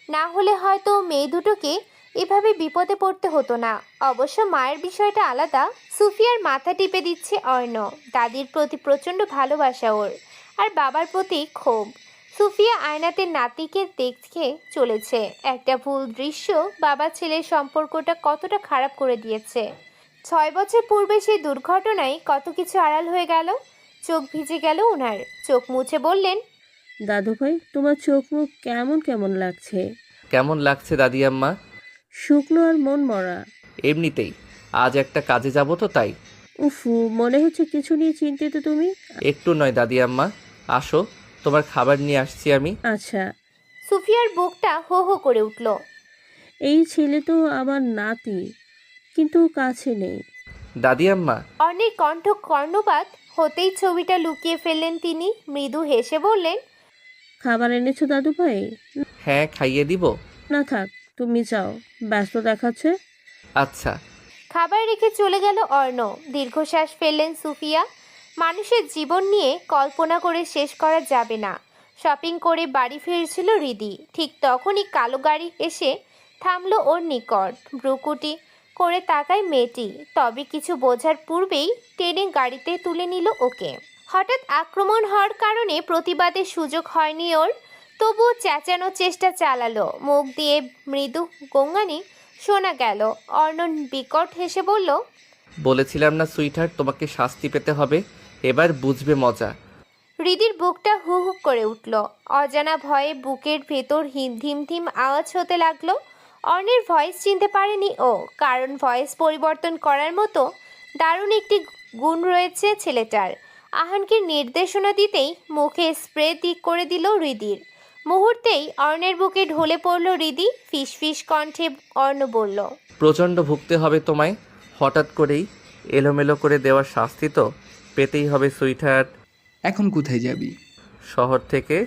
না হলে হয়তো মেয়ে দুটোকে এভাবে বিপদে পড়তে হতো না। অবশ্য মায়ের বিষয়টা আলাদা। সুফিয়ার মাথা টিপে দিচ্ছে অর্ণ। দাদির প্রতি প্রচণ্ড ভালোবাসা ওর, আর বাবার প্রতি ক্ষোভ। সুফিয়া আয়নাতে নাতিকে দেখে চলেছে। একটা ভুল দৃশ্য বাবা ছেলের সম্পর্কটা কতটা খারাপ করে দিয়েছে। 6 বছর পূর্বে সেই দুর্ঘটনায় কত কিছু আড়াল হয়ে গেল। চোখ ভিজে গেল ওনার। চোখ মুছে বললেন, দাদু ভাই, তোমার চোখ মুখ কেমন কেমন লাগছে? কেমন লাগছে দাদি আম্মা? শুকনো আর মন মরা। এমনিতেই, আজ একটা কাজে যাব তো তাই। উফ, মনে হচ্ছে কিছু নিয়ে চিন্তিত তুমি। একটু নয় দাদি আম্মা, আসো, তোমার খাবার নিয়ে আসছি আমি। আচ্ছা, সুফিয়ার বুকটা হো হো করে উঠল। এই ছেলে তো আমার নাতি, কিন্তু কাছে নেই। দাদি আম্মা, অর্ণের কণ্ঠ কর্ণপাত হতেই ছবিটা লুকিয়ে ফেললেন তিনি। মৃদু হেসে বললেন, খাবার এনেছো দাদু ভাই? হ্যাঁ খাইয়ে দিব। না থাক, তুমি যাও, ব্যস্ত দেখাচ্ছে। আচ্ছা। খাবার রেখে চলে গেল অর্ণ। দীর্ঘশ্বাস ফেললেন সুফিয়া। মানুষের জীবন নিয়ে কল্পনা করে শেষ করা যাবে না। শপিং করে বাড়ি ফিরছিল হৃদি। ঠিক তখনই কালো গাড়ি এসে থামলো ওর নিকট। ভ্রুকুটি করে তাকায় মেয়েটি, তবে কিছু বোঝার পূর্বেই টেনে গাড়িতে তুলে নিল ওকে। হঠাৎ আক্রমণ হওয়ার কারণে প্রতিবাদের সুযোগ হয়নি ওর, তবুও চেঁচানোর চেষ্টা চালালো। মুখ দিয়ে মৃদু গঙ্গানি শোনা গেল। অর্ণন বিকট হেসে বলল, বলেছিলাম না সুইটহার্ট, তোমাকে শাস্তি পেতে হবে, এবার বুঝবে মজা। হৃদির বুকটা হু হু করে উঠল। অজানা ভয়ে বুকের ভেতর ধিম ধিম আওয়াজ হতে লাগলো। অর্ণের ভয়েস চিনতে পারেনি ও, কারণ ভয়েস পরিবর্তন করার মতো দারুণ একটি গুণ রয়েছে ছেলেটার। আহানকে নির্দেশনা দিতেই মুখে স্প্রে করে দিল হৃদির। মুহূর্তেই অর্ণের বুকে ঢলে পড়ল হৃদি। ফিস ফিস কণ্ঠে অর্ণ বলল, প্রচণ্ড ভুগতে হবে তোমায়, হঠাৎ করেই এলোমেলো করে দেওয়ার শাস্তি তো পেতেই হবে সুইটহার্ট। এখন কোথায় যাবি? শহর থেকে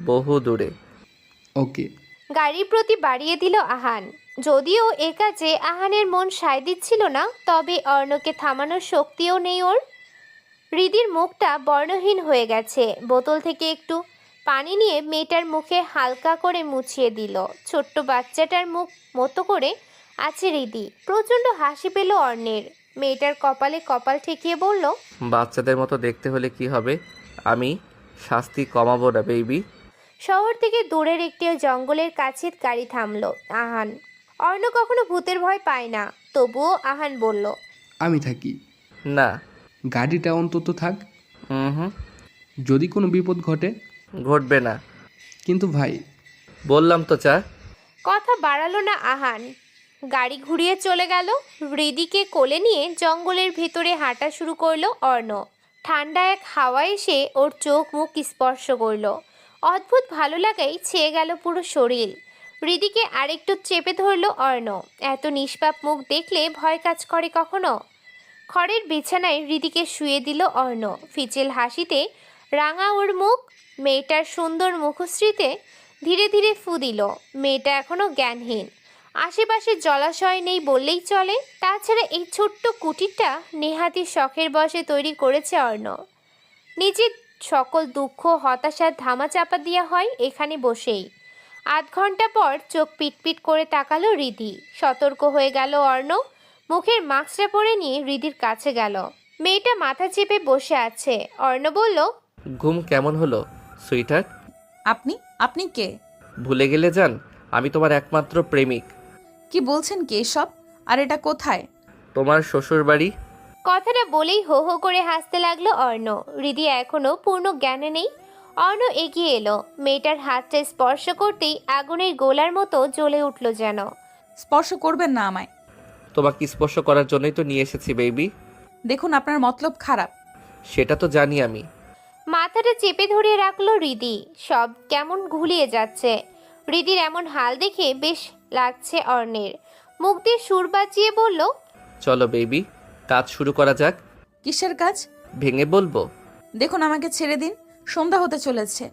বহু দূরে। ওকে। গাড়ির প্রতি বাড়িয়ে দিল আহান। যদিও এ কাজে আহানের মন সায় দিচ্ছিল না, তবে অর্ণকে থামানোর শক্তিও নেই ওর। হৃদির মুখটা বর্ণহীন হয়ে গেছে। বোতল থেকে একটু পানি নিয়ে মেয়েটার মুখে হালকা করে মুছিয়ে দিল। ছোট্ট বাচ্চাটার মুখ মতো করে আছে হৃদি। প্রচণ্ড হাসি পেল অর্ণের। মেয়েটার কপালে কপাল ঠেকিয়ে বলল, বাচ্চাদের মতো দেখতে হলে কি হবে, আমি শাস্তি কমাবো না বেবি। শহর থেকে দূরের একটি জঙ্গলের কাছে গাড়ি থামলো। আহান। অর্ণ কখনো ভূতের ভয় পায় না, তবুও আহান বলল, আমি থাকি। না। গাড়িটা অন্তত থাক। হুম, যদি কোনো বিপদ ঘটে। ঘটবে না। কিন্তু ভাই, বললাম তো চা। কথা বাড়ালো না আহান। গাড়ি ঘুরিয়ে চলে গেল। হৃদিকে কোলে নিয়ে জঙ্গলের ভেতরে হাঁটা শুরু করলো অর্ণ। ঠান্ডা এক হাওয়া এসে ওর চোখ মুখ স্পর্শ করলো। অদ্ভুত ভালো লাগাই ছেয়ে গেল পুরো শরীর। হৃদিকে আরেকটু চেপে ধরলো অর্ণ। এত নিষ্পাপ মুখ দেখলে ভয় কাজ করে কখনো? খড়ের বিছানায় হৃদিকে শুয়ে দিল অর্ণ। ফিচেল হাসিতে রাঙা ওর মুখ। মেয়েটার সুন্দর মুখশ্রীতে ধীরে ধীরে ফু দিল। মেয়েটা এখনো জ্ঞানহীন। আশেপাশে জলাশয় নেই বললেই চলে। তাছাড়া এই ছোট্ট কুটিরটা নেহাতি শখের বশে তৈরি করেছে অর্ণ। নিজের সকল দুঃখ হতাশার ধামাচাপা দেওয়া হয় এখানে বসেই। আধ ঘন্টা পর চোখ পিটপিট করে তাকালো হৃদি। সতর্ক হয়ে গেল অর্ণ। মুখের মাস্কটা পরে নিয়ে হৃদির কাছে গেল। মেয়েটা মাথা চেপে বসে আছে। অর্ণ বলল, ঘুম কেমন হলো সুইটহার্ট? আপনি আপনি কে? ভুলে গেলে জান, আমি তোমার একমাত্র প্রেমিক। কি বলছেন কি এসব? আর এটা কোথায়? তোমার শ্বশুর বাড়ি। কথাটা বলেই হো হো করে হাসতে লাগলো অর্ণ। হৃদি এখনো পূর্ণ জ্ঞানে নেই। অর্ণ এগিয়ে এলো। মেয়েটার হাতটা স্পর্শ করতেই আগুনের গোলার মতো জ্বলে উঠল যেন। স্পর্শ করবেন না আমায়। তোমাকে স্পর্শ করার জন্যই তো নিয়ে এসেছি বেবি। দেখুন আপনার মতলব খারাপ। সেটা তো জানি আমি। মাথাটা চেপে ধরে রাখলো হৃদি। সব কেমন ঘুলিয়ে যাচ্ছে। হৃদির এমন হাল দেখে বেশ লাগছে অর্ণের। মুখ দিয়ে সুর বাজিয়ে বলল, চলো বেবি, কাজ শুরু করা যাক। কিসের কাজ? ভেঙে বলবো। দেখুন আমাকে ছেড়ে দিন, সন্ধ্যা হতে চলেছে।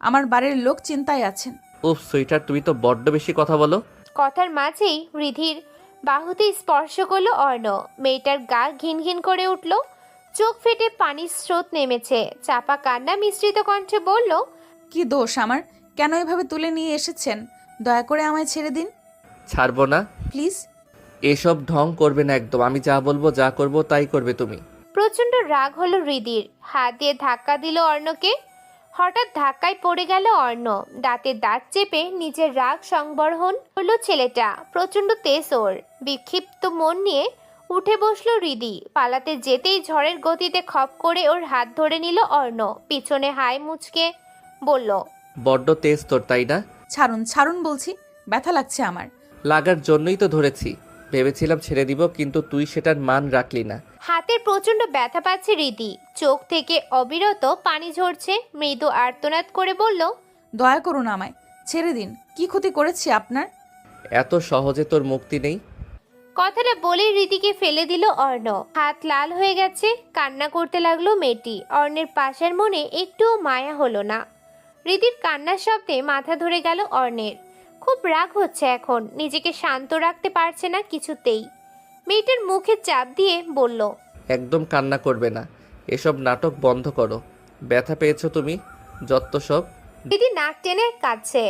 আমার বাড়ির লোক চিন্তায় আছেন। উফ সুইটার, তুমি তো বড্ড বেশি কথা বলো। কথার মাঝেই হৃদির বাহুতে স্পর্শ করলো অর্ণ। মেয়েটার গা ঘিন ঘিন করে উঠল। চোখ ফেটে পানির স্রোত নেমেছে। চাপা কান্না মিশ্রিত কণ্ঠে বলল, কি দোষ আমার? কেন এভাবে তুলে নিয়ে এসেছেন? দয়া করে আমায় ছেড়ে দিন ছাড়বো না। প্লিজ। এসব ঢং করবে না একদম। আমি যা বলবো, যা করবো তাই করবে তুমি। প্রচণ্ড রাগ হলো হৃদির। হাত দিয়ে ধাক্কা দিল অর্ণকে। হঠাৎ ধাক্কায় পড়ে গেল অর্ণ। দাঁতে দাঁত চেপে নিজের রাগ সংবরণ হলো ছেলেটা। প্রচণ্ড তেজ ওর। বিক্ষিপ্ত মন নিয়ে উঠে বসলো হৃদি। পালাতে যেতেই ঝড়ের গতিতে খপ করে ওর হাত ধরে নিল অর্ণ। পিছনে হাই মুচকে বলল, বড্ড তেজ তোর, তাই না? ছাড়ুন ছাড়ুন বলছি, ব্যথা লাগছে আমার। লাগার জন্যই তো ধরেছি। ভেবেছিলাম ছেড়ে দিব, কিন্তু তুই সেটার মান রাখলি না। হাতের প্রচন্ড ব্যথা পাচ্ছে রীতি, চোখ থেকে অবিরত পানি ঝরছে। মৃদু আর্তনাদ করে বলল, দয়া করুন আমায় ছেড়ে দিন। কি ক্ষতি করেছি আপনার? এত সহজে তোর মুক্তি নেই। কথাটা বলে রীতিকে ফেলে দিল অর্ণ। হাত লাল হয়ে গেছে, কান্না করতে লাগলো মেয়েটি। অর্ণের পাশের মনে একটুও মায়া হলো না। রীতির কান্নার শব্দে মাথা ধরে গেল অর্ণের। খুব রাগ হচ্ছে এখন, নিজেকে শান্ত রাখতে পারছে না কিছুতেই। মেয়েটার মুখে চাপ দিয়ে বলল, একদম কান্না করবে না, এসব নাটক বন্ধ করো। ব্যথা পেয়েছো তুমি, যত সব। রীতি নাক টেনে কাঁদছে।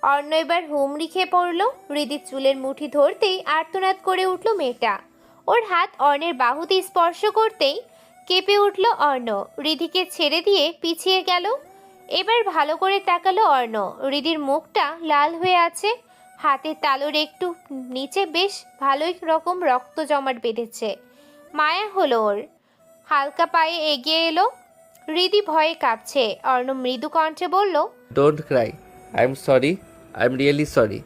অর্ণ এবার হুমড়ি খেয়ে পড়ল। হৃদির চুলের মুঠি ধরতেই আর্তনাদ করে উঠল মেয়েটা। ওর হাত অর্ণের বাহুতে স্পর্শ করতেই কেঁপে উঠল অর্ণ। হৃদিকে ছেড়ে দিয়ে পিছিয়ে গেল। এবার ভালো করে তাকালো অর্ণ। হৃদির মুখটা লাল হয়ে আছে, হাতের তালুর একটু নিচে বেশ ভালোই রকম রক্ত জমাট বেঁধেছে। মায়া হলো ওর। হালকা পায়ে এগিয়ে এলো। হৃদি ভয়ে কাঁপছে। অর্ণ মৃদু কণ্ঠে বলল, don't cry, I am sorry, I am really sorry.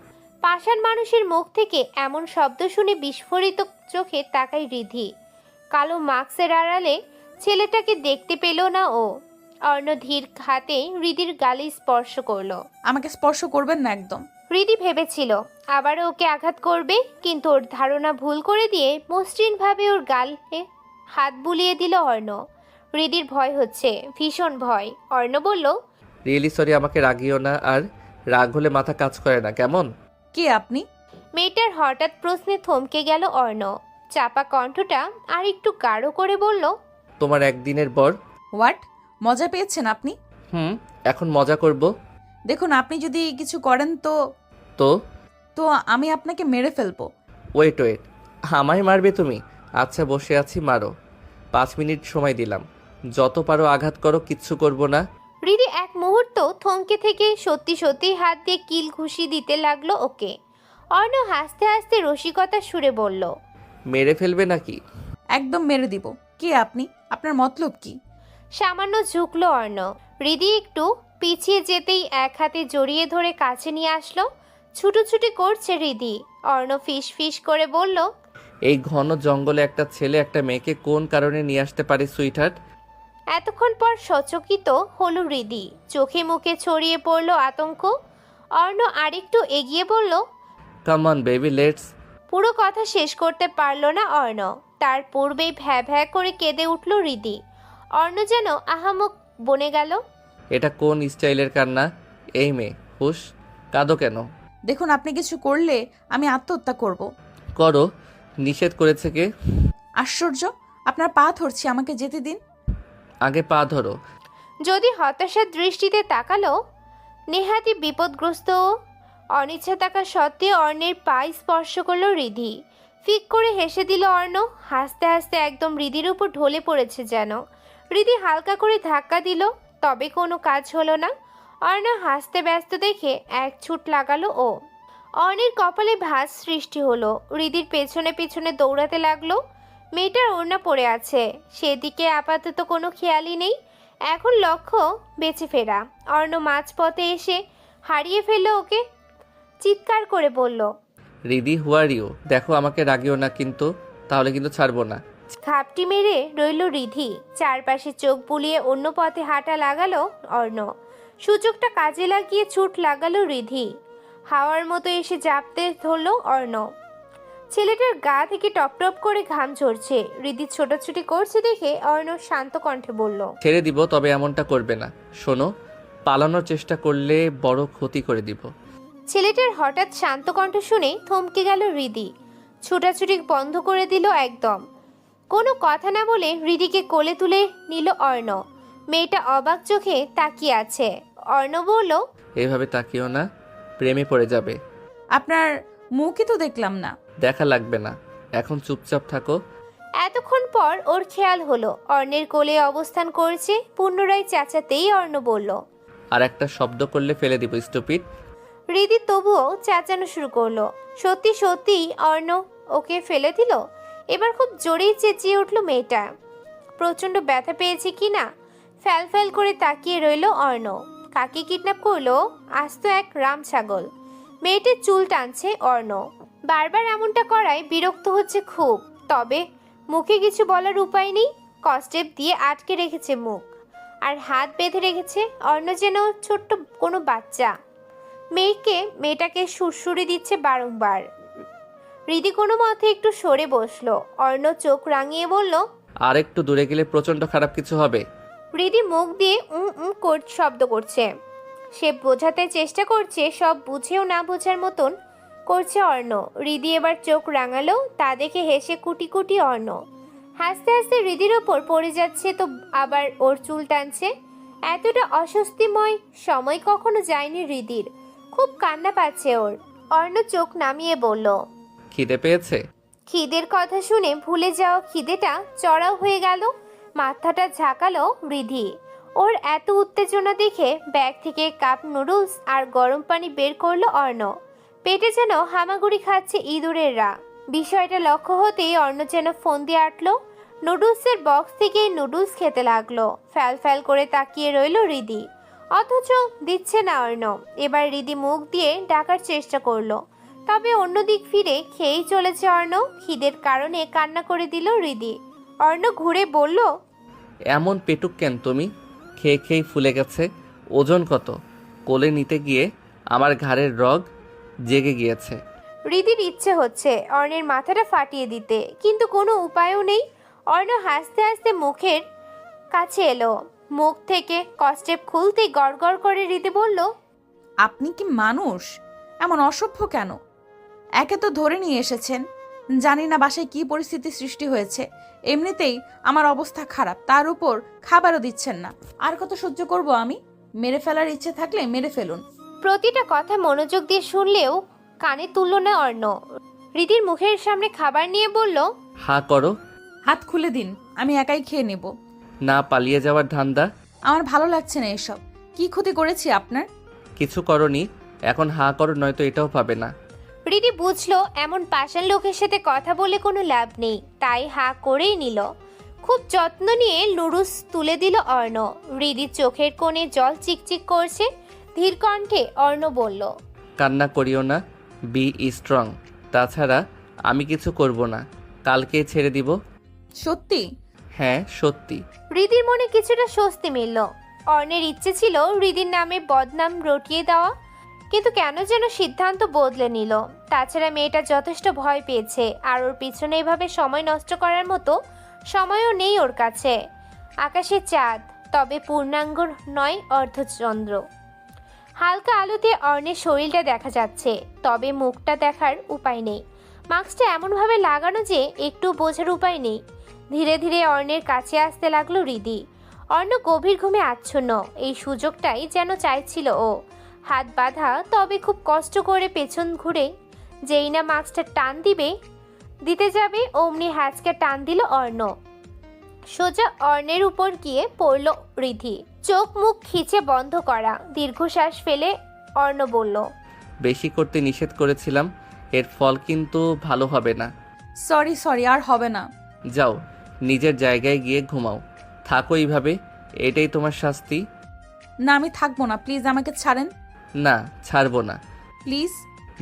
পাষাণ মানুষের মুখ থেকে এমন শব্দ শুনে বিস্ফোরিত চোখে তাকাই রিধি। কালো মাস্কের আড়ালে ছেলেটাকে দেখতে পেল না ও। অর্ণ ধীর হাতে হৃদির গালে স্পর্শ করলো। আমাকে স্পর্শ করবেন না একদম। হৃদি ভেবেছিল আবারও ওকে আঘাত করবে, কিন্তু ওর ধারণা ভুল করে দিয়ে মসৃণভাবে ওর গালে হাত বুলিয়ে দিল অর্ণ। হৃদির ভয় হচ্ছে, ভীষণ ভয়। অর্ণ বলল, রিয়েলি সরি, আমাকে রাগিও না, আর রাগ হলে মাথা কাজ করে না, কেমন? কে আপনি? মেয়েটার হঠাৎ প্রশ্নে থমকে গেল অর্ণ। চাপা কণ্ঠটা আর একটু গাঢ় করে বলল, তোমার একদিনের বর। হোয়াট? মজা পেয়েছেন আপনি? এখন মজা করব। দেখুন, আপনি যদি কিছু করেন তো তো তো আমি আপনাকে মেরে ফেলবো। ওয়েট ওয়েট, আমায় মারবে তুমি? আচ্ছা বসে আছি, মারো। 5 মিনিট সময় দিলাম, যত পারো আঘাত করো, কিচ্ছু করব না। হৃদি এক মুহূর্ত থমকে থেকে সত্যি সত্যি হাত দিয়ে কিল ঘুষি দিতে লাগলো ওকে। অর্ণ হাসতে হাসতে রসিকতা সুরে বলল, মেরে ফেলবে নাকি? একদম মেরে দিব। কে আপনি? আপনার মতলব কি? সামান্য ঝুঁকলো অর্ণ। হৃদি একটু পিছিয়ে যেতেই এক হাতে জড়িয়ে ধরে কাছে নিয়ে আসলো। ছুটোছুটি করছে হৃদি। অর্ণ ফিস ফিস করে বলল, এই ঘন জঙ্গলে একটা ছেলে একটা মেয়েকে কোন কারণে নিয়ে আসতে পারে সুইটহার্ট? এতক্ষণ পর সচকিত হলো হৃদি। চোখে মুখে ছড়িয়ে পড়লো আতঙ্ক। অর্ণ আরেকটু এগিয়ে বলল, কাম অন বেবি, লেটস। পুরো কথা শেষ করতে পারল না অর্ণ। তার পূর্বেই ভ্যা ভ্যা করে কেঁদে উঠল হৃদি। অর্ণ যেন আহামক বনে গেল। এটা কোন স্টাইলের কান্না? এই মেয়ে, হুশ, কাঁদো কেন? দেখুন, আপনি কিছু করলে আমি আত্মহত্যা করব। করো, নিষেধ করেছে কে? আশ্চর্য! আপনার পা ধরছি, আমাকে যেতে দিন। আগে পা ধরো। যদি হতাশার দৃষ্টিতে তাকালো, নেহাতি বিপদগ্রস্ত ও। অনিচ্ছা থাকা সত্ত্বেও অর্ণের পা স্পর্শ করলো হৃদি। ফিক করে হেসে দিল অর্ণ। হাসতে হাসতে একদম হৃদির উপর ঢলে পড়েছে যেন। হৃদি হালকা করে ধাক্কা দিল, তবে কোনো কাজ হলো না। অর্ণ হাসতে ব্যস্ত দেখে এক ছুট লাগালো ও। অর্ণের কপালে ভাঁজ সৃষ্টি হলো। হৃদির পেছনে পেছনে দৌড়াতে লাগলো। মেয়েটার ওড়না পড়ে আছে, সেদিকে আপাতত কোনো খেয়ালই নেই। এখন লক্ষ্য বেঁচে ফেরা। অর্ণ মাঝপথে এসে হারিয়ে ফেললো ওকে। চিৎকার করে বলল, রিদি, হু আর ইউ? দেখো, আমাকে রাগিও না কিন্তু, তাহলে কিন্তু ছাড়বো না। ঘাপটি মেরে রইল রিধি। চারপাশে চোখ বুলিয়ে অন্য পথে হাঁটা লাগালো অর্ণ। সুযোগটা কাজে লাগিয়ে ছুট লাগালো রিধি। হাওয়ার মতো এসে জাপতে ধরলো অর্ণ। ছেলেটার গা থেকে টপ টপ করে ঘাম ঝরছে। রিধি ছোটাছুটি করছে দেখে অর্ণ শান্ত কণ্ঠে বলল, ছেড়ে দিব, তবে এমনটা করবে না। শোনো, পালানোর চেষ্টা করলে বড় ক্ষতি করে দিব। ছেলেটার হঠাৎ শান্ত কণ্ঠ শুনে থমকে গেল হৃদি। ছুটাছুটি বন্ধ করে দিল একদম। কোনো কথা না বলে হৃদিকে কোলে তুলে নিল অর্ণ। মেয়েটা অবাক চোখে তাকিয়ে আছে। অর্ণ বলল, এইভাবে তাকিও না, প্রেমে পড়ে যাবে। আপনার মুখই তো দেখলাম না। দেখা লাগবে না, এখন চুপচাপ থাকো। এতক্ষণ পর ওর খেয়াল হলো অর্ণের কোলে অবস্থান করছে। পুনরায় চেঁচাতেই অর্ণ বলল, আর একটা শব্দ করলে ফেলে দিব, স্টুপিড। হৃদি তবুও চেঁচানো শুরু করলো। সত্যি সত্যি অর্ণ ওকে ফেলে দিল। এবার খুব জোরেই চেঁচিয়ে উঠল মেয়েটা। প্রচণ্ড ব্যথা পেয়েছে কি না ফ্যাল ফ্যাল করে তাকিয়ে রইল অর্ণ। কাকে কিডন্যাপ করলো? আজ তো এক রাম ছাগল। মেয়েটির চুল টানছে অর্ণ। বারবার এমনটা করায় বিরক্ত হচ্ছে খুব, তবে মুখে কিছু বলার উপায় নেই। কস্টেপ দিয়ে আটকে রেখেছে মুখ আর হাত বেঁধে রেখেছে অর্ণ যেন ছোট্ট কোনো বাচ্চা। মেয়েটাকে সুরসুরি দিচ্ছে বারংবার। হৃদি কোনো মতে একটু সরে বসলো। অর্ণ চোখ রাঙিয়ে বলল, আর একটু দূরে গেলে প্রচণ্ড খারাপ কিছু হবে। হৃদি মুখ দিয়ে শব্দ করছে। সে বোঝাতে চেষ্টা করছে, সব বুঝেও না বোঝার মতন করছে অর্ণ। হৃদি এবার চোখ রাঙালো, তা দেখে হেসে কুটি কুটি অর্ণ। হাসতে হাসতে হৃদির ওপর পড়ে যাচ্ছে, তো আবার ওর চুল টানছে। এতটা অস্বস্তিময় সময় কখনো যায়নি হৃদির। খুব কান্না পাচ্ছে ওর। অর্ণ চোখ নামিয়ে বলল, খিদে পেয়েছে? খিদের কথা শুনে ভুলে যাওয়া খিদেটা চড়াও হয়ে গেল। মাথাটা ঝাঁকালো হৃদি। ওর এত উত্তেজনা দেখে ব্যাগ থেকে কাপ নুডলস আর গরম পানি বের করলো অর্ণ। পেটে যেন হামাগুড়ি খাচ্ছে ইঁদুরেররা। বিষয়টা লক্ষ্য হতেই অর্ণ যেন ফোন দিয়ে আটলো। নুডলসের বক্স থেকে নুডলস খেতে লাগলো। ফ্যাল ফ্যাল করে তাকিয়ে রইল হৃদি, অথচ দিচ্ছে না অর্ণ। এবার হৃদি মুখ দিয়ে ডাকার চেষ্টা করলো, তবে অন্যদিক ফিরে খেয়েই চলেছে অর্ণ। খিদের কারণে কান্না করে দিল হৃদি। অর্ণ ঘুরে বলল, এমন পেটুক কেন তুমি? খেয়ে খেয়ে ফুলে গেছে। ওজন কত? কোলে নিতে গিয়ে আমার ঘাড়ের রগ জেগে গিয়েছে। হৃদির ইচ্ছে হচ্ছে অর্ণের মাথাটা ফাটিয়ে দিতে, কিন্তু কোনো উপায়ও নেই। অর্ণ হাসতে হাসতে মুখের কাছে এলো। মুখ থেকে কস্টেপ খুলতেই গড়গড় করে হৃদি বলল, আপনি কি মানুষ? এমন অসভ্য কেন? একে তো ধরে নিয়ে এসেছেন, জানি না বাসায় কি পরিস্থিতি সৃষ্টি হয়েছে। এমনিতেই আমার অবস্থা খারাপ, তার উপর খাবারও দিচ্ছেন না। আর কত সহ্য করব আমি? মেরে ফেলার ইচ্ছে থাকলে মেরে ফেলুন। প্রতিটা কথা মনোযোগ দিয়ে শুনলেও কানে তুলল না অর্ণ। হৃদির মুখের সামনে খাবার নিয়ে বলল, হা করো। হাত খুলে দিন, আমি একাই খেয়ে নেব। না পালিয়ে যাওয়ার ধান্দা? আমার ভালো লাগছে না এসব। কি ক্ষতি করেছি আপনার? কিছু করনি, এখন হা করো, নয়তো এটাও পাবে না। হৃদি বুঝলো এমন পাষাণ লোকের সাথে কথা বলে কোনো লাভ নেই, তাই হা করেই নিল। খুব যত্ন নিয়ে নুডলস তুলে দিল অর্ণ। হৃদির চোখের কোণে জল চিকচিক করছে। ধীর কণ্ঠে অর্ণ বলল, কান্না করিও না, বি স্ট্রং। তাছাড়া আমি কিছু করব না, কালকে ছেড়ে দিব। সত্যি? হ্যাঁ সত্যি। হৃদির মনে কিছুটা স্বস্তি মিলল। অর্ণের ইচ্ছে ছিল হৃদির নামে বদনাম রটিয়ে দেওয়া, কিন্তু কেন যেন সিদ্ধান্ত বদলে নিল। তাছাড়া মেয়েটা যথেষ্ট ভয় পেয়েছে, আর ওর পিছনে এভাবে সময় নষ্ট করার মতো সময়ও নেই ওর কাছে। আকাশে চাঁদ, তবে পূর্ণাঙ্গ নয়, অর্ধচন্দ্র। হালকা আলোতে অর্ণের শরীরটা দেখা যাচ্ছে, তবে মুখটা দেখার উপায় নেই। মাস্কটা এমনভাবে লাগানো যে একটু বোঝার উপায় নেই। ধীরে ধীরে অর্ণের কাছে আসতে লাগলো হৃদি। অর্ণ গভীর ঘুমে আচ্ছন্ন। এই সুযোগটাই যেন চাইছিল ও। হাত বাঁধা, তবে খুব কষ্ট করে পেছন ঘুরে যেই না মাস্কটা টান দিতে যাবে, অমনি হ্যাচকে টান দিল অর্ণ। সোজা অর্ণের উপর গিয়ে পড়ল হৃদি। চোখ মুখ খিচে বন্ধ করা। দীর্ঘশ্বাস ফেলে অর্ণ বলল, বেশি করতে নিষেধ করেছিলাম, এর ফল কিন্তু ভালো হবে না। সরি, আর হবে না। যাও, নিজের জায়গায় গিয়ে ঘুমাও। থাকো এইভাবে, এটাই তোমার শাস্তি। না, আমি থাকবো না, প্লিজ আমাকে ছাড়েন। না, ছাড়বো না। প্লিজ।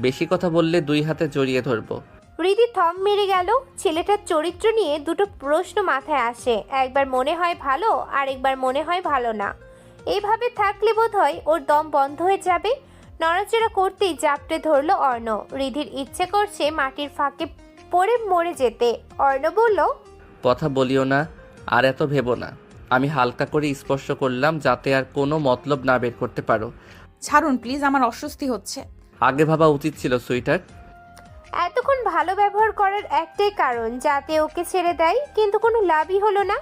বেশি কথা বললে 2 হাতে জড়িয়ে ধরবো। হৃদি থম মেরে গেল। ছেলেটার চরিত্র নিয়ে দুটো প্রশ্ন মাথায় আসে। একবার মনে হয় ভালো, আর একবার মনে হয় ভালো না। এইভাবে থাকলে বোধহয় ওর দম বন্ধ হয়ে যাবে। নড়াচড়া করতেই জাপটে ধরলো অর্ণ। হৃদির ইচ্ছে করছে মাটির ফাঁকে পড়ে মরে যেতে। অর্ণ বলল, কথা বলিও না, আর এত ভেবো না। আমি হালকা করে স্পর্শ করলাম, যাতে আর কোনো মতলব না বের করতে পারো। ছাড়ুন প্লিজ, আমার অস্বস্তি হচ্ছে। আগে ভাবা উচিত ছিল সুইটার। এতক্ষণ ভালো ব্যবহার করার একটাই কারণ, যাতে ওকে ছেড়ে দেয়, কিন্তু কোনো লাভই হলো না।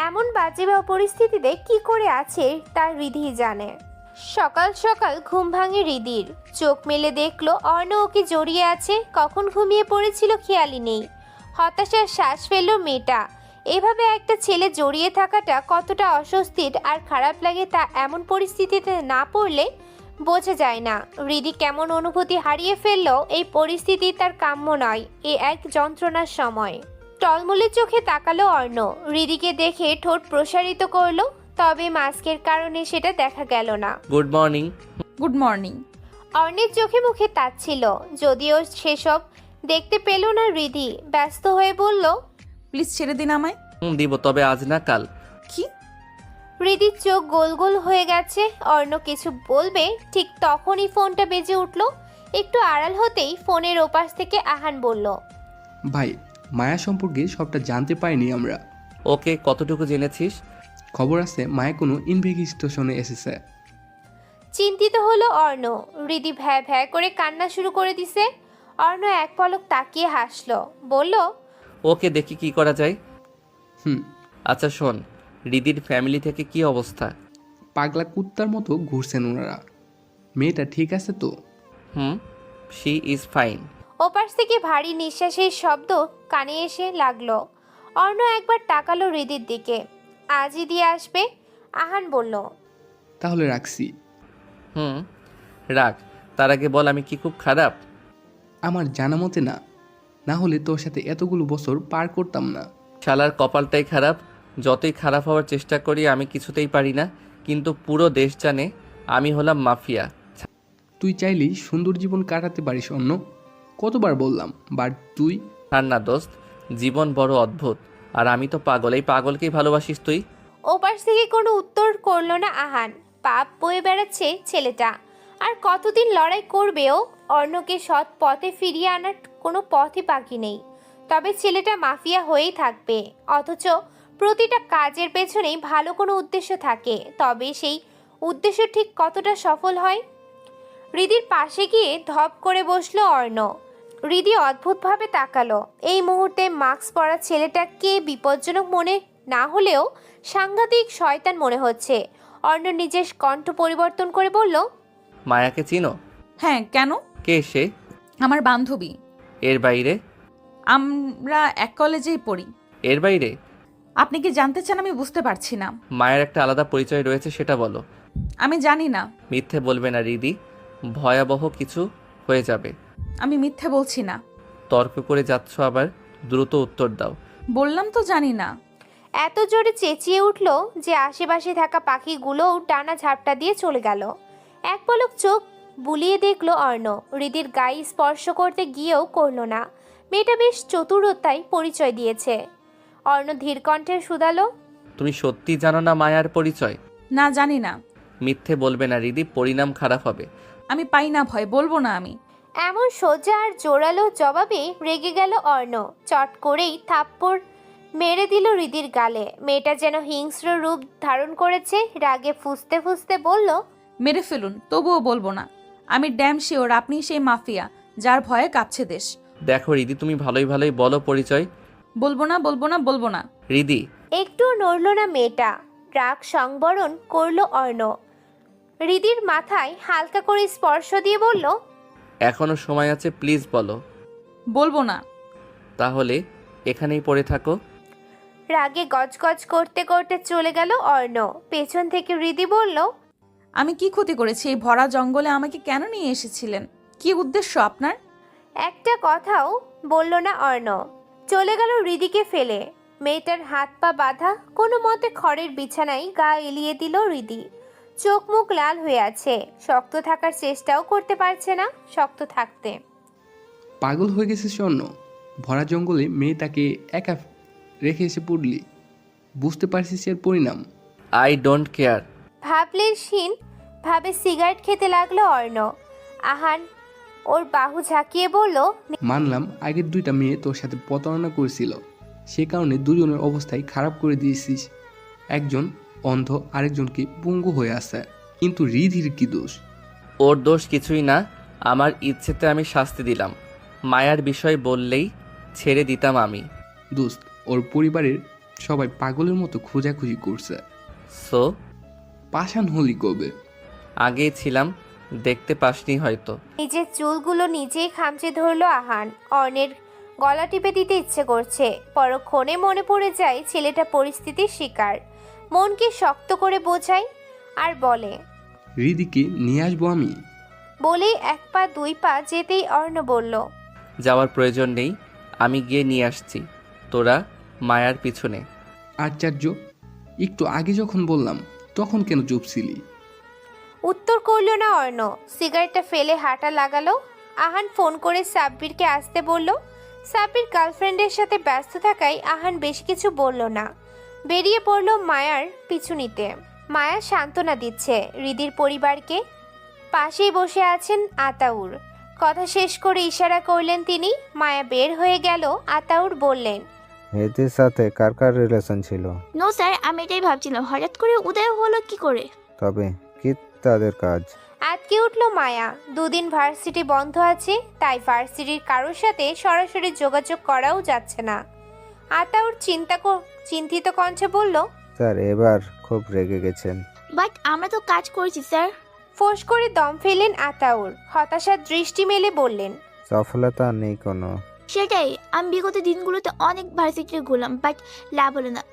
এমন বাজে পরিস্থিতিতে কি করে আছে তার হৃদিই জানে। সকাল সকাল ঘুম ভাঙে হৃদির। চোখ মেলে দেখলো অর্ণ ওকে জড়িয়ে আছে। কখন ঘুমিয়ে পড়েছিল খেয়ালই নেই। হতাশার শ্বাস ফেললো মেয়েটা। এভাবে একটা ছেলে জড়িয়ে থাকাটা কতটা অস্বস্তির আর খারাপ লাগে তা এমন পরিস্থিতিতে না পড়লে বোঝা যায় না। হৃদি কেমন অনুভূতি হারিয়ে ফেললো, এই পরিস্থিতি তার কাম্য নয়। এ এক যন্ত্রণার সময়। টলমলে চোখে তাকালো অর্ণ। হৃদিকে দেখে ঠোঁট প্রসারিত করলো, তবে মাস্কের কারণে সেটা দেখা গেল না। Good morning. Good morning. অর্ণের চোখে মুখে তাচ্ছিল, যদিও সেসব দেখতে পেল না রিধি। ব্যস্ত হয়ে বলল, প্লিজ ছেড়ে দিন আমায়। দিব, তবে আজ না কাল। কি? রিধির চোখ গোল গোল হয়ে গেছে। অর্ণ কিছু বলবে ঠিক তখনই ফোনটা বেজে উঠল। একটু আড়াল হতেই ফোনের ওপাশ থেকে আহান বলল, ভাই, মায়া সম্পর্কে সবটা জানতে পারিনি আমরা। ওকে, কতটুকু জেনেছিস? খবর আছে মায়া কোনো ইনভেস্টিগেশনে এসেছে। চিন্তিত হলো অর্ণ। রিধি ভ্যা ভ্যা করে কান্না শুরু করে দিছে। অর্ণ এক পলক তাকিয়ে হাসলো, বলল, ওকে, দেখি কি করা যায়। হুম। আচ্ছা শোন, রিদির ফ্যামিলি থেকে কি অবস্থা? পাগলা কুত্তার মতো ঘুরছেন ওনারা। মেয়েটা ঠিক আছে তো? She is fine. ওপাশ থেকে ভারী নিঃশ্বাসের শব্দ কানে এসে লাগলো। অর্ণ একবার তাকালো রিদির দিকে। আজই দিয়ে আসবে, আহান বলল। তাহলে রাখছি। রাখ, তার আগে বল আমি কি খুব খারাপ? আমার জানা মতে না, না হলে তোর সাথে এতগুলো বছর পার করতাম না। শালার কপালটাই খারাপ। যতই খারাপ হওয়ার চেষ্টা করি আমি কিছুতেই পারি না, কিন্তু পুরো দেশ জানে আমি হলাম মাফিয়া। তুই চাইলেই সুন্দর জীবন কাটাতে পারিস অন্য। কতবার বললাম, বাট তুই। আর না দোস্ত, জীবন বড় অদ্ভুত, আর আমি তো পাগল। এই পাগলকেই ভালোবাসিস তুই? ওপাশ থেকে কোনো উত্তর করলো না আহান। পাপ বয়ে বেড়াচ্ছে ছেলেটা, আর কতদিন লড়াই করবেও? অর্ণকে সৎ পথে ফিরিয়ে আনার কোনো পথই বাকি নেই। তবে ছেলেটা মাফিয়া হয়েই থাকবে, অথচ প্রতিটা কাজের পেছনেই ভালো কোনো উদ্দেশ্য থাকে। তবে সেই উদ্দেশ্য ঠিক কতটা সফল হয়? রিদির পাশে গিয়ে ধপ করে বসলো অর্ণ। রিদি অদ্ভুতভাবে তাকালো। এই মুহূর্তে মাস্ক পরা ছেলেটা কে বিপজ্জনক মনে না হলেও সাংঘাতিক শয়তান মনে হচ্ছে। অর্ণ নিজের কণ্ঠ পরিবর্তন করে বলল, মায়াকে চিনো? হ্যাঁ, কেন? কে সে? আমার বান্ধবী। এর বাইরে? আমরা এক কলেজেই পড়ি। এর বাইরে? আপনি কি জানতে চান? আমি বুঝতে পারছি না। মায়ের একটা আলাদা পরিচয় রয়েছে, সেটা বলো। আমি জানি না। মিথ্যে বলবে না রিদি, ভয়াবহ কিছু হয়ে যাবে। আমি মিথ্যে বলছি না। তর্ক করে যাচ্ছ আবার, দ্রুত উত্তর দাও। বললাম তো জানি না। এত জোরে চেঁচিয়ে উঠল যে আশেপাশে থাকা পাখিগুলোও ডানা ঝাপটা দিয়ে চলে গেল। এক পলক চোখ বুলিয়ে দেখলো অর্ণ। রিদির গায়ে স্পর্শ করতে গিয়েও করলো না। মেয়েটা বেশ চতুরতায় পরিচয় দিয়েছে। অর্ণ ধীর কণ্ঠে শুধালো, তুমি সত্যি জানো না মায়ার পরিচয়? না, জানি না। মিথ্যে বলবে না রিদি, পরিণাম খারাপ হবে। আমি পাই না ভয়, বলবো না আমি। এমন সোজা আর জোরালো জবাবে রেগে গেল অর্ণ। চট করেই থাপ্পড় মেরে দিল রিদির গালে। মেয়েটা যেন হিংস্র রূপ ধারণ করেছে। রাগে ফুঁসতে ফুঁসতে বলল, মেরে ফেলুন, তবুও বলবো না। আমি ড্যাম শিওর আপনি সেই মাফিয়া যার ভয়ে কাঁপছে দেশ। দেখো রিদি, তুমি ভালোই ভালোই বলো পরিচয়। বলবো না, বলবো না, বলবো না। রিদি। একটু নড়ল না মেয়েটা। রাগ সংবরণ করলো অর্ণ। রিদির মাথায় হালকা করে স্পর্শ দিয়ে বলল, এখনো সময় আছে, প্লিজ বলো। বলবো না। তাহলে এখানেই পড়ে থাকো। রাগে গজগজ করতে করতে চলে গেল অর্ণ। পেছন থেকে রিদি বলল, আমি কি ক্ষতি করেছি? এই ভরা জঙ্গলে আমাকে কেন নিয়ে এসেছিলেন? কি উদ্দেশ্য আপনার? একটা কথাও বলল না অর্ণ। চলে গেল রিদিকে ফেলে। মেয়েটার হাত পা বাঁধা, কোনো মতে খড়ের বিছানায় গা এলিয়ে দিল রিদি। চোখ মুখ লাল হয়ে আছে। শক্ত থাকার চেষ্টাও করতে পারছে না শক্ত থাকতে। পাগল হয়ে গেছে স্বর্ণ। ভরা জঙ্গলে মেয়েটাকে একা রেখে এসে পড়লি, বুঝতে পারছিস এর পরিণাম? I don't care. ভাবলেন শিন ভাবে সিগারেট খেতে লাগলো অর্ণ। আহান ওর বাহু ঝাঁকিয়ে বলল, মানলাম আগের দুইটা মেয়ে তোর সাথে প্রতারণা করেছিল, সে কারণে দুজনের অবস্থায় খারাপ করে দিয়েছিস। একজন অন্ধ, আরেকজনকে পঙ্গু হয়ে আছে, কিন্তু রিধির কি দোষ? ওর দোষ কিছুই না, আমার ইচ্ছেতে আমি শাস্তি দিলাম। মায়ার বিষয় বললেই ছেড়ে দিতাম আমি। দোস্ত, ওর পরিবারের সবাই পাগলের মতো খোঁজাখুঁজি করছে। সো পাষাণ হলি কবে? আগেই ছিলাম, দেখতে পাসনি হয়তো। নিজের চুলগুলো নিজেই খামচে ধরলো আহান। অর্ণের গলা টিপে দিতে ইচ্ছে করছে। পরক্ষণে মনে পড়ে যায় ছেলেটা পরিস্থিতির শিকার। মনকে শক্ত করে বোঝায় আর বলে, রিদিকে নিয়ে আসবো আমি। বলেই এক পা দুই পা যেতেই অর্ণ বলল, যাওয়ার প্রয়োজন নেই, আমি গিয়ে নিয়ে আসছি। তোরা মায়ার পিছনে। আশ্চর্য, একটু আগে যখন বললাম তখন কেন চুপ ছিলি? উত্তর করল না অর্ণ। সিগারেটটা ফেলে হাঁটা লাগালো। আহান ফোন করে সাব্বিরকে আসতে বলল। সাব্বির গার্লফ্রেন্ডের সাথে ব্যস্ত থাকায় আহান বেশি কিছু বলল না। বেরিয়ে পড়ল মায়ার পিছু নিতে। মায়া সান্ত্বনা দিচ্ছে হৃদির পরিবারকে। পাশেই বসে আছেন আতাউর। কথা শেষ করে ইশারা করলেন তিনি। মায়া বের হয়ে গেল। আতাউর বললেন, এদের সাথে কার কার রিলেশন ছিল? নো স্যার, আমি এটাই ভাবছিলাম হঠাৎ করে উদয় হলো কি করে। তবে কি তাদের কাজ? আটকে উঠল মায়া। দুদিন ভার্সিটি বন্ধ আছে, তাই ভার্সিটির কারোর সাথে সরাসরি যোগাযোগ করাও যাচ্ছে না। আতাউর চিন্তিত কণ্ঠে বলল, স্যার এবার খুব রেগে গেছেন। বাট আমরা তো কাজ করেছি স্যার। ফোঁস করে দম ফেললেন আতাউর। হতাশার দৃষ্টি মেলে বললেন, সফলতা নেই কোনো। সেটাই, আমি বিগত দিনগুলোতে অনেক ভার্সিটিতে ঘুরলাম, বাট লাভ হলো না।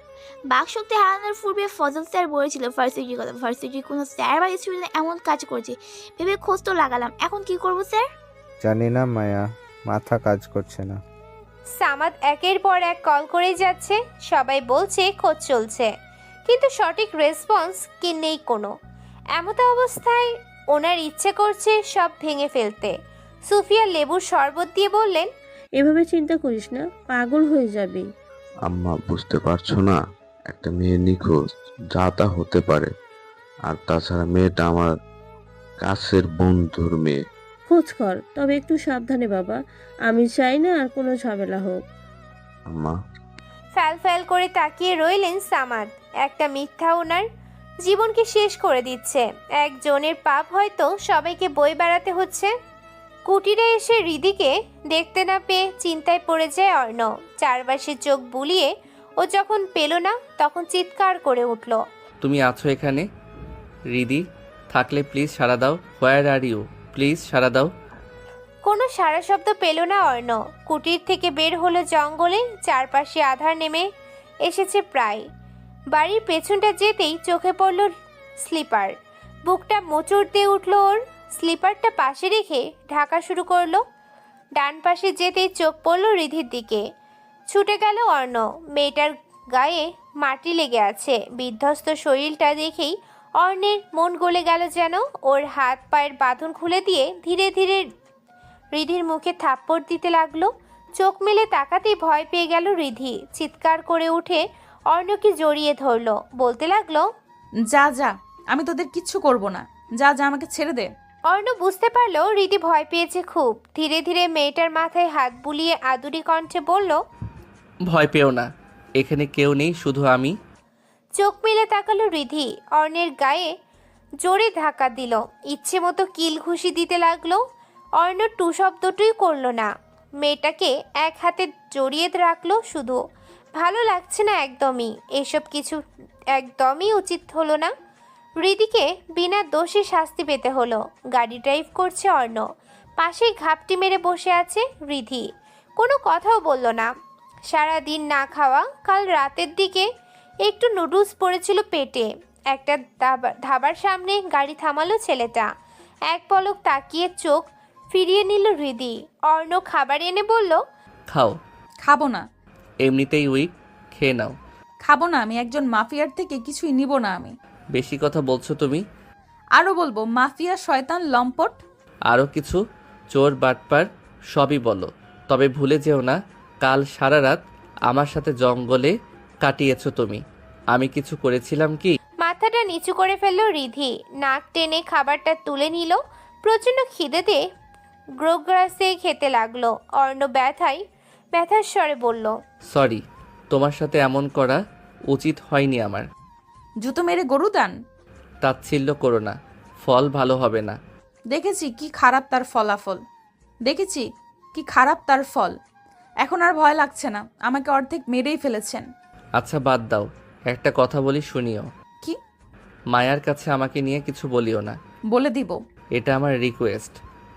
বাকশক্তি হারানোর পূর্বে ফজল স্যার বলেছিল ভার্সিটির কথা। ভার্সিটির কোনো স্যার বা স্টুডেন্ট এমন কাজ করেছে ভেবে খোঁজ তো লাগালাম। এখন কি করবো স্যার? জানি না মায়া, মাথা কাজ করছে না। সামাদ একের পর এক কল করে যাচ্ছে। সবাই বলছে খোঁজ চলছে, কিন্তু সঠিক রেসপন্স কি নেই কোনো। এমত অবস্থায় ওনার ইচ্ছে করছে সব ভেঙে ফেলতে। সুফিয়া লেবুর শরবত দিয়ে বললেন, এভাবে চিন্তা করিস না, পাগল হয়ে যাবি। আম্মা বুঝতে পারছো না, একটা মেয়ে নিখোঁজ, যা তা হতে পারে। আর তাছাড়া মেয়েটা আমার কাছের বন্ধুর মেয়ে। খোঁজ কর, তবে একটু সাবধানে বাবা। আমি চাই না আর কোনো ঝামেলা হোক। আম্মা ফ্যাল ফ্যাল করে তাকিয়ে রইলেন সামাদ। একটা মিথ্যা ওনার জীবনকে শেষ করে দিচ্ছে। একজনের পাপ হয়তো সবাইকে বই বেড়াতে হচ্ছে। কুটিরে এসে হৃদিকে দেখতে না পেয়ে চিন্তায় পড়ে যায় অর্ণ। চারপাশে চোখ বুলিয়ে ও যখন পেল না, তখন চিৎকার করে উঠল, তুমি আছো এখানে? হৃদি থাকলে প্লিজ সাড়া দাও। হোয়ার আর ইউ? প্লিজ সাড়া দাও। কোনো সারা শব্দ পেল না অর্ণ। কুটির থেকে বের হলো জঙ্গলে। চারপাশে আধার নেমে এসেছে প্রায়। বাড়ির পেছনটা যেতেই চোখে পড়ল স্লিপার। বুকটা মোচড় দিয়ে উঠল ওর। স্লিপারটা পাশে রেখে ঢাকা শুরু করলো। ডান পাশে যেতেই চোখ পড়ল রিধির দিকে। ছুটে গেল অর্ণ। মেয়েটার গায়ে মাটি লেগে আছে। বিধ্বস্ত শরীরটা দেখেই অর্ণের মন গলে গেল যেন। ওর হাত পায়ের বাঁধন খুলে দিয়ে ধীরে ধীরে রিধির মুখে থাপ্পড় দিতে লাগলো। চোখ মেলে তাকাতেই ভয় পেয়ে গেল রিধি। চিৎকার করে উঠে অর্ণকে জড়িয়ে ধরলো। বলতে লাগলো, যা যা, আমি তোদের কিচ্ছু করব না। যা যা, আমাকে ছেড়ে দে। অর্ণ বুঝতে পারলো রিধি ভয় পেয়েছে খুব। ধীরে ধীরে মেয়েটার মাথায় হাত বুলিয়ে আদুরি কণ্ঠে বলল, ভয় পেও না, এখানে কেউ নেই, শুধু আমি। চোখ মেলে তাকালো রিধি। অর্ণের গায়ে জোরে ধাক্কা দিল। ইচ্ছে মতো কিল ঘুষি দিতে লাগলো। অর্ণ টু শব্দটুই করলো না। মেয়েটাকে এক হাতে জড়িয়ে রাখলো শুধু। ভালো লাগছে না একদমই। এসব কিছু একদমই উচিত হলো না। হৃদিকে বিনা দোষে শাস্তি পেতে হলো। গাড়ি ড্রাইভ করছে অর্ণ। পাশে ঘাপটি মেরে বসে আছে রিধি। কোনো কথাও বলল না। সারা দিন না খাওয়া। কাল রাতের দিকে একটু নুডলস পড়েছিল পেটে। একটা ধাবার সামনে গাড়ি থামালো ছেলেটা। এক পলক তাকিয়ে চোখ ফিরিয়ে নিল হৃদি। অর্ণ খাবার এনে বলল, খাও। খাবো না। এমনিতেই উইক, খেয়ে নাও। খাবো না আমি। একজন মাফিয়ার থেকে কিছুই নিব না আমি। বেশি কথা বলছো তুমি। আরো বলবো, মাফিয়া, শয়তান, লম্পট। আরও কিছু, চোর, বাটপার, সবই বলো। তবে ভুলে যেও না, কাল সারা রাত আমার সাথে জঙ্গলে কাটিয়েছো তুমি। আমি কিছু করেছিলাম কি? মাথাটা নিচু করে ফেললো রিধি। নাক টেনে খাবারটা তুলে নিল। প্রচণ্ড খিদেতে গ্রোগ্রাসে খেতে লাগলো। অর্ণ ব্যথার স্বরে বলল, সরি, তোমার সাথে এমন করা উচিত হয়নি আমার। জুতো মেরে গরু দান। তাচ্ছিল্য করো না, ফল ভালো হবে না। দেখেছি কি খারাপ তার ফলাফল। দেখেছি কি খারাপ তার ফল। এখন আর ভয় লাগছে না। আমাকে অর্ধেক মেরেই ফেলেছেন। আচ্ছা বাদ দাও, একটা কথা বলি শুনিও। কি? মায়ার কাছে আমাকে নিয়ে কিছু বলিও না। বলে দিব। এটা আমার রিকোয়েস্ট,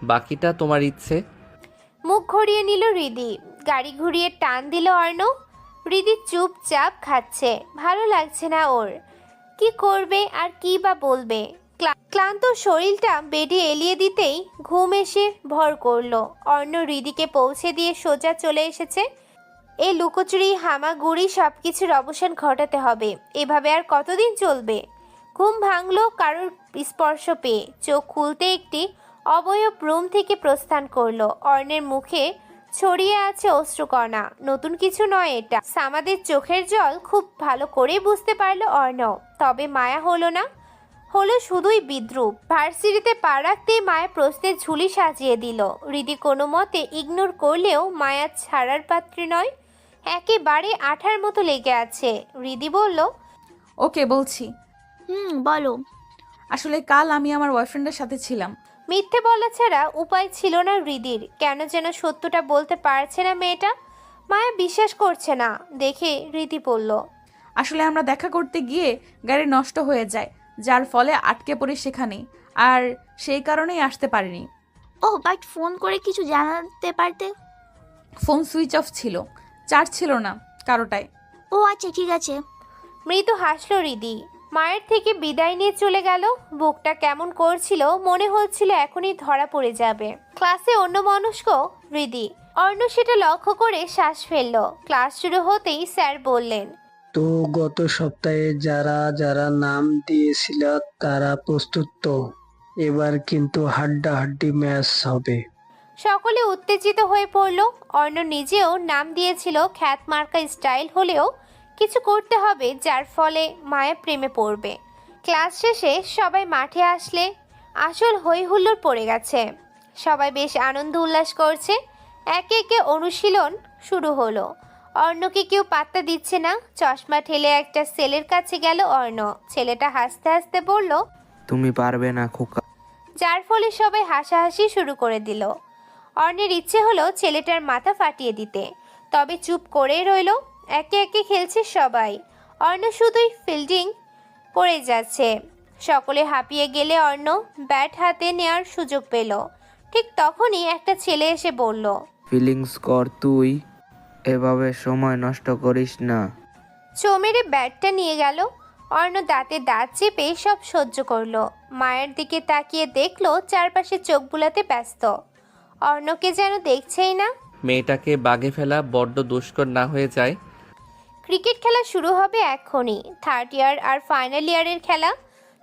বাকিটা তোমার ইচ্ছে। মুখ ঘুরিয়ে নিল হৃদি। গাড়ি ঘুরিয়ে টান দিল অর্ণ। হৃদি চুপচাপ খাচ্ছে। ভালো লাগছে না ওর। কি করবে আর কি বা বলবে। ক্লান্ত শরীরটা বেডে এলিয়ে দিতেই ঘুম এসে ভর করলো। অর্ণ হৃদিকে পৌঁছে দিয়ে সোজা চলে এসেছে। এই লুকোচুরি, হামাগুড়ি সব কিছুর অবসান ঘটাতে হবে। এভাবে আর কতদিন চলবে? ঘুম ভাঙলো কারোর স্পর্শ পেয়ে। চোখ খুলতে একটি অবয়ব রুম থেকে প্রস্থান করলো। অর্ণের মুখে ছড়িয়ে আছে অশ্রুকণা। নতুন কিছু নয় এটা। সামাদের চোখের জল খুব ভালো করে বুঝতে পারলো অর্ণ। তবে মায়া হলো না, হলো শুধুই বিদ্রুপ। ভার্সিটিতে পা রাখতেই মায়া প্রশ্নের ঝুলি সাজিয়ে দিল। হৃদি কোনো মতে ইগনোর করলেও মায়া ছাড়ার পাত্রী নয়, একেবারে আঠার মতো লেগে আছে। হৃদি বলল, ওকে বলছি। বলো। আসলে কাল আমি আমার বয়ফ্রেন্ডের সাথে ছিলাম। মিথ্যে বলা ছাড়া উপায় ছিল না হৃদির। কেন যেন সত্যটা বলতে পারছে না মেয়েটা। মায়া বিশ্বাস করছে না দেখে হৃদি বলল, আসলে আমরা দেখা করতে গিয়ে গাড়ি নষ্ট হয়ে যায়, যার ফলে আটকে পড়ি সেখানেই, আর সেই কারণেই আসতে পারিনি। বাট ফোন করে কিছু জানাতে পারতে। ফোন সুইচ অফ ছিল, চার্জ ছিল না কারোটায়। আচ্ছা ঠিক আছে। মৃদু হাসলো হৃদি। মায়ের থেকে বিদায় নিয়ে চলে গেল। বুকটা কেমন করছিল, মনে হচ্ছিল এখনই ধরা পড়ে যাবে। ক্লাসে অন্যমনস্ক হৃদি। অর্ণ সেটা লক্ষ্য করে শ্বাস ফেলল। ক্লাস শুরু হতেই স্যার বললেন, তো গত সপ্তাহে যারা যারা নাম দিয়েছিল তারা প্রস্তুত তো? এবার কিন্তু হাড্ডাহাড্ডি ম্যাচ হবে। সকলে উত্তেজিত হয়ে পড়ল। অর্ণ নিজেও নাম দিয়েছিল খ্যাতমার্কা স্টাইল হলেও কিছু করতে হবে যার ফলে মায়া প্রেমে পড়বে। ক্লাস শেষে সবাই মাঠে আসলে আসল হই হুল্লোড় পড়ে গেছে। সবাই বেশ আনন্দ উল্লাস করছে। একে একে অনুশীলন শুরু হলো। অর্ণকে কেউ পাত্তা দিচ্ছে না। চশমা ঠেলে একটা ছেলের কাছে গেল অর্ণ। ছেলেটা হাসতে হাসতে বলল, তুমি পারবে না খোকা। যার ফলে সবাই হাসাহাসি শুরু করে দিল। অর্ণের ইচ্ছে হলো ছেলেটার মাথা ফাটিয়ে দিতে, তবে চুপ করেই রইল। একে একে খেলছে সবাই। অর্ণ শুধুই ফিল্ডিং করে যাচ্ছে। সকলে হাঁপিয়ে গেলে অর্ণ ব্যাট হাতে নেওয়ার সুযোগ পেল। ঠিক তখনই একটা ছেলে এসে বলল, ফিলিংস কর তুই, এভাবে সময় নষ্ট করিস না। চোমেরে ব্যাটটা নিয়ে গেল। অর্ণ দাঁতে দাঁত চেপে সব সহ্য করলো। মায়ের দিকে তাকিয়ে দেখলো চারপাশে চোখ বুলাতে ব্যস্ত। অর্ণকে যেন দেখছেই না। মেয়েটাকে বাগে ফেলা বড্ড দুষ্কর না হয়ে যায়? ক্রিকেট খেলা শুরু হবে এখনই। থার্ড ইয়ার আর ফাইনাল ইয়ারের খেলা।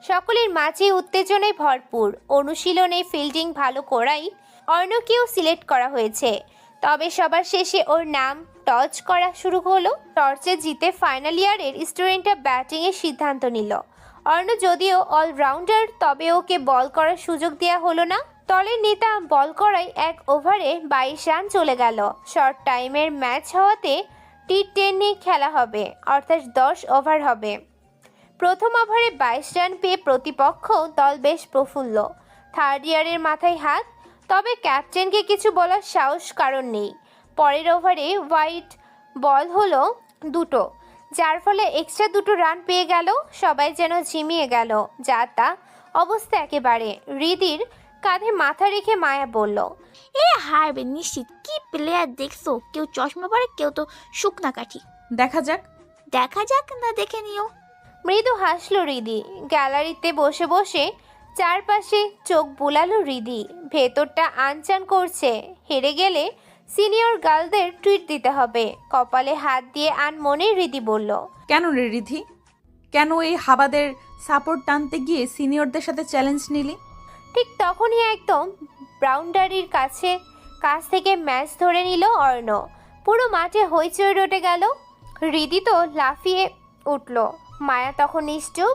সকলের মাঝে উত্তেজনায় ভরপুর। অনুশীলনে ফিল্ডিং ভালো করাই অর্ণকেও সিলেক্ট করা হয়েছে। তবে সবার শেষে ওর নাম টচ করা শুরু হলো। টর্চে জিতে ফাইনাল ইয়ারের স্টুডেন্টরা ব্যাটিংয়ের সিদ্ধান্ত নিল। অর্ণ যদিও অলরাউন্ডার, তবে ওকে বল করার সুযোগ দেওয়া হলো না। দলের নেতা বল করায় 1 ওভারে 22 রান চলে গেল। শর্ট টাইমের ম্যাচ হওয়াতে T10 নিয়ে খেলা হবে, অর্থাৎ 10 ওভার হবে। প্রথম ওভারে 22 রান পেয়ে প্রতিপক্ষ দল বেশ প্রফুল্ল। থার্ড ইয়ারের মাথায় হাত, তবে ক্যাপ্টেনকে কিছু বলার সাহস কারণ নেই। পরের ওভারে হোয়াইট বল হলো 2টো, যার ফলে এক্সট্রা 2টো রান পেয়ে গেল। সবাই যেন ঝিমিয়ে গেল। যা তা অবস্থা একেবারে। হৃদির কাঁধে মাথা রেখে মায়া বলল, হারবে নিশ্চিত। কি প্লেয়ার দেখছো? কেউ চশমা পরে, কেউ তো শুকনা কাঠি। দেখা যাক। দেখা যাক না, দেখে নিও। মৃদু হাসলো হৃদি। গ্যালারিতে বসে বসে চারপাশে চোখ বুলালো হৃদি। ভেতরটা আনচান করছে। হেরে গেলে সিনিয়র গার্লদের ট্রিট দিতে হবে। কপালে হাত দিয়ে আনমনে হৃদি বলল, কেন রে রিধি, কেন এই হাবাদের সাপোর্ট টানতে গিয়ে সিনিয়রদের সাথে চ্যালেঞ্জ নিলি? ঠিক তখনই একদম বাউন্ডারির কাছ থেকে ম্যাচ ধরে নিল অর্ণ। পুরো মাঠে হইচই রটে গেল। হৃদি তো লাফিয়ে উঠল। মায়া তখন নিশ্চুপ,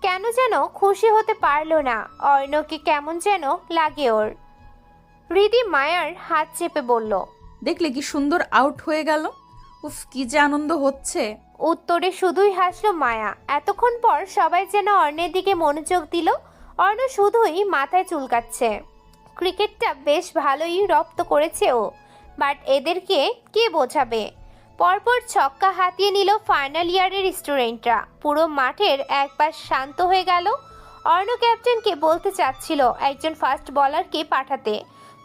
কেন যেন খুশি হতে পারলো না। অর্ণকে কেমন যেন লাগে ওর। হৃদি মায়ার হাত চেপে বলল, দেখলে কি সুন্দর আউট হয়ে গেল। উফ, কি যে আনন্দ হচ্ছে। উত্তরে শুধুই হাসলো মায়া। এতক্ষণ পর সবাই যেন অর্ণের দিকে মনোযোগ দিল। অর্ণ শুধুই মাথায় চুলকাচ্ছে। ক্রিকেটটা বেশ ভালোই রপ্ত করেছে ও, বাট এদেরকে কে বোঝাবে? পরপর ছক্কা হাতিয়ে নিল ফাইনাল ইয়ারের স্টুডেন্টরা। পুরো মাঠের একবার শান্ত হয়ে গেল। অর্ণ ক্যাপ্টেনকে বলতে চাচ্ছিল একজন ফাস্ট বলারকে পাঠাতে,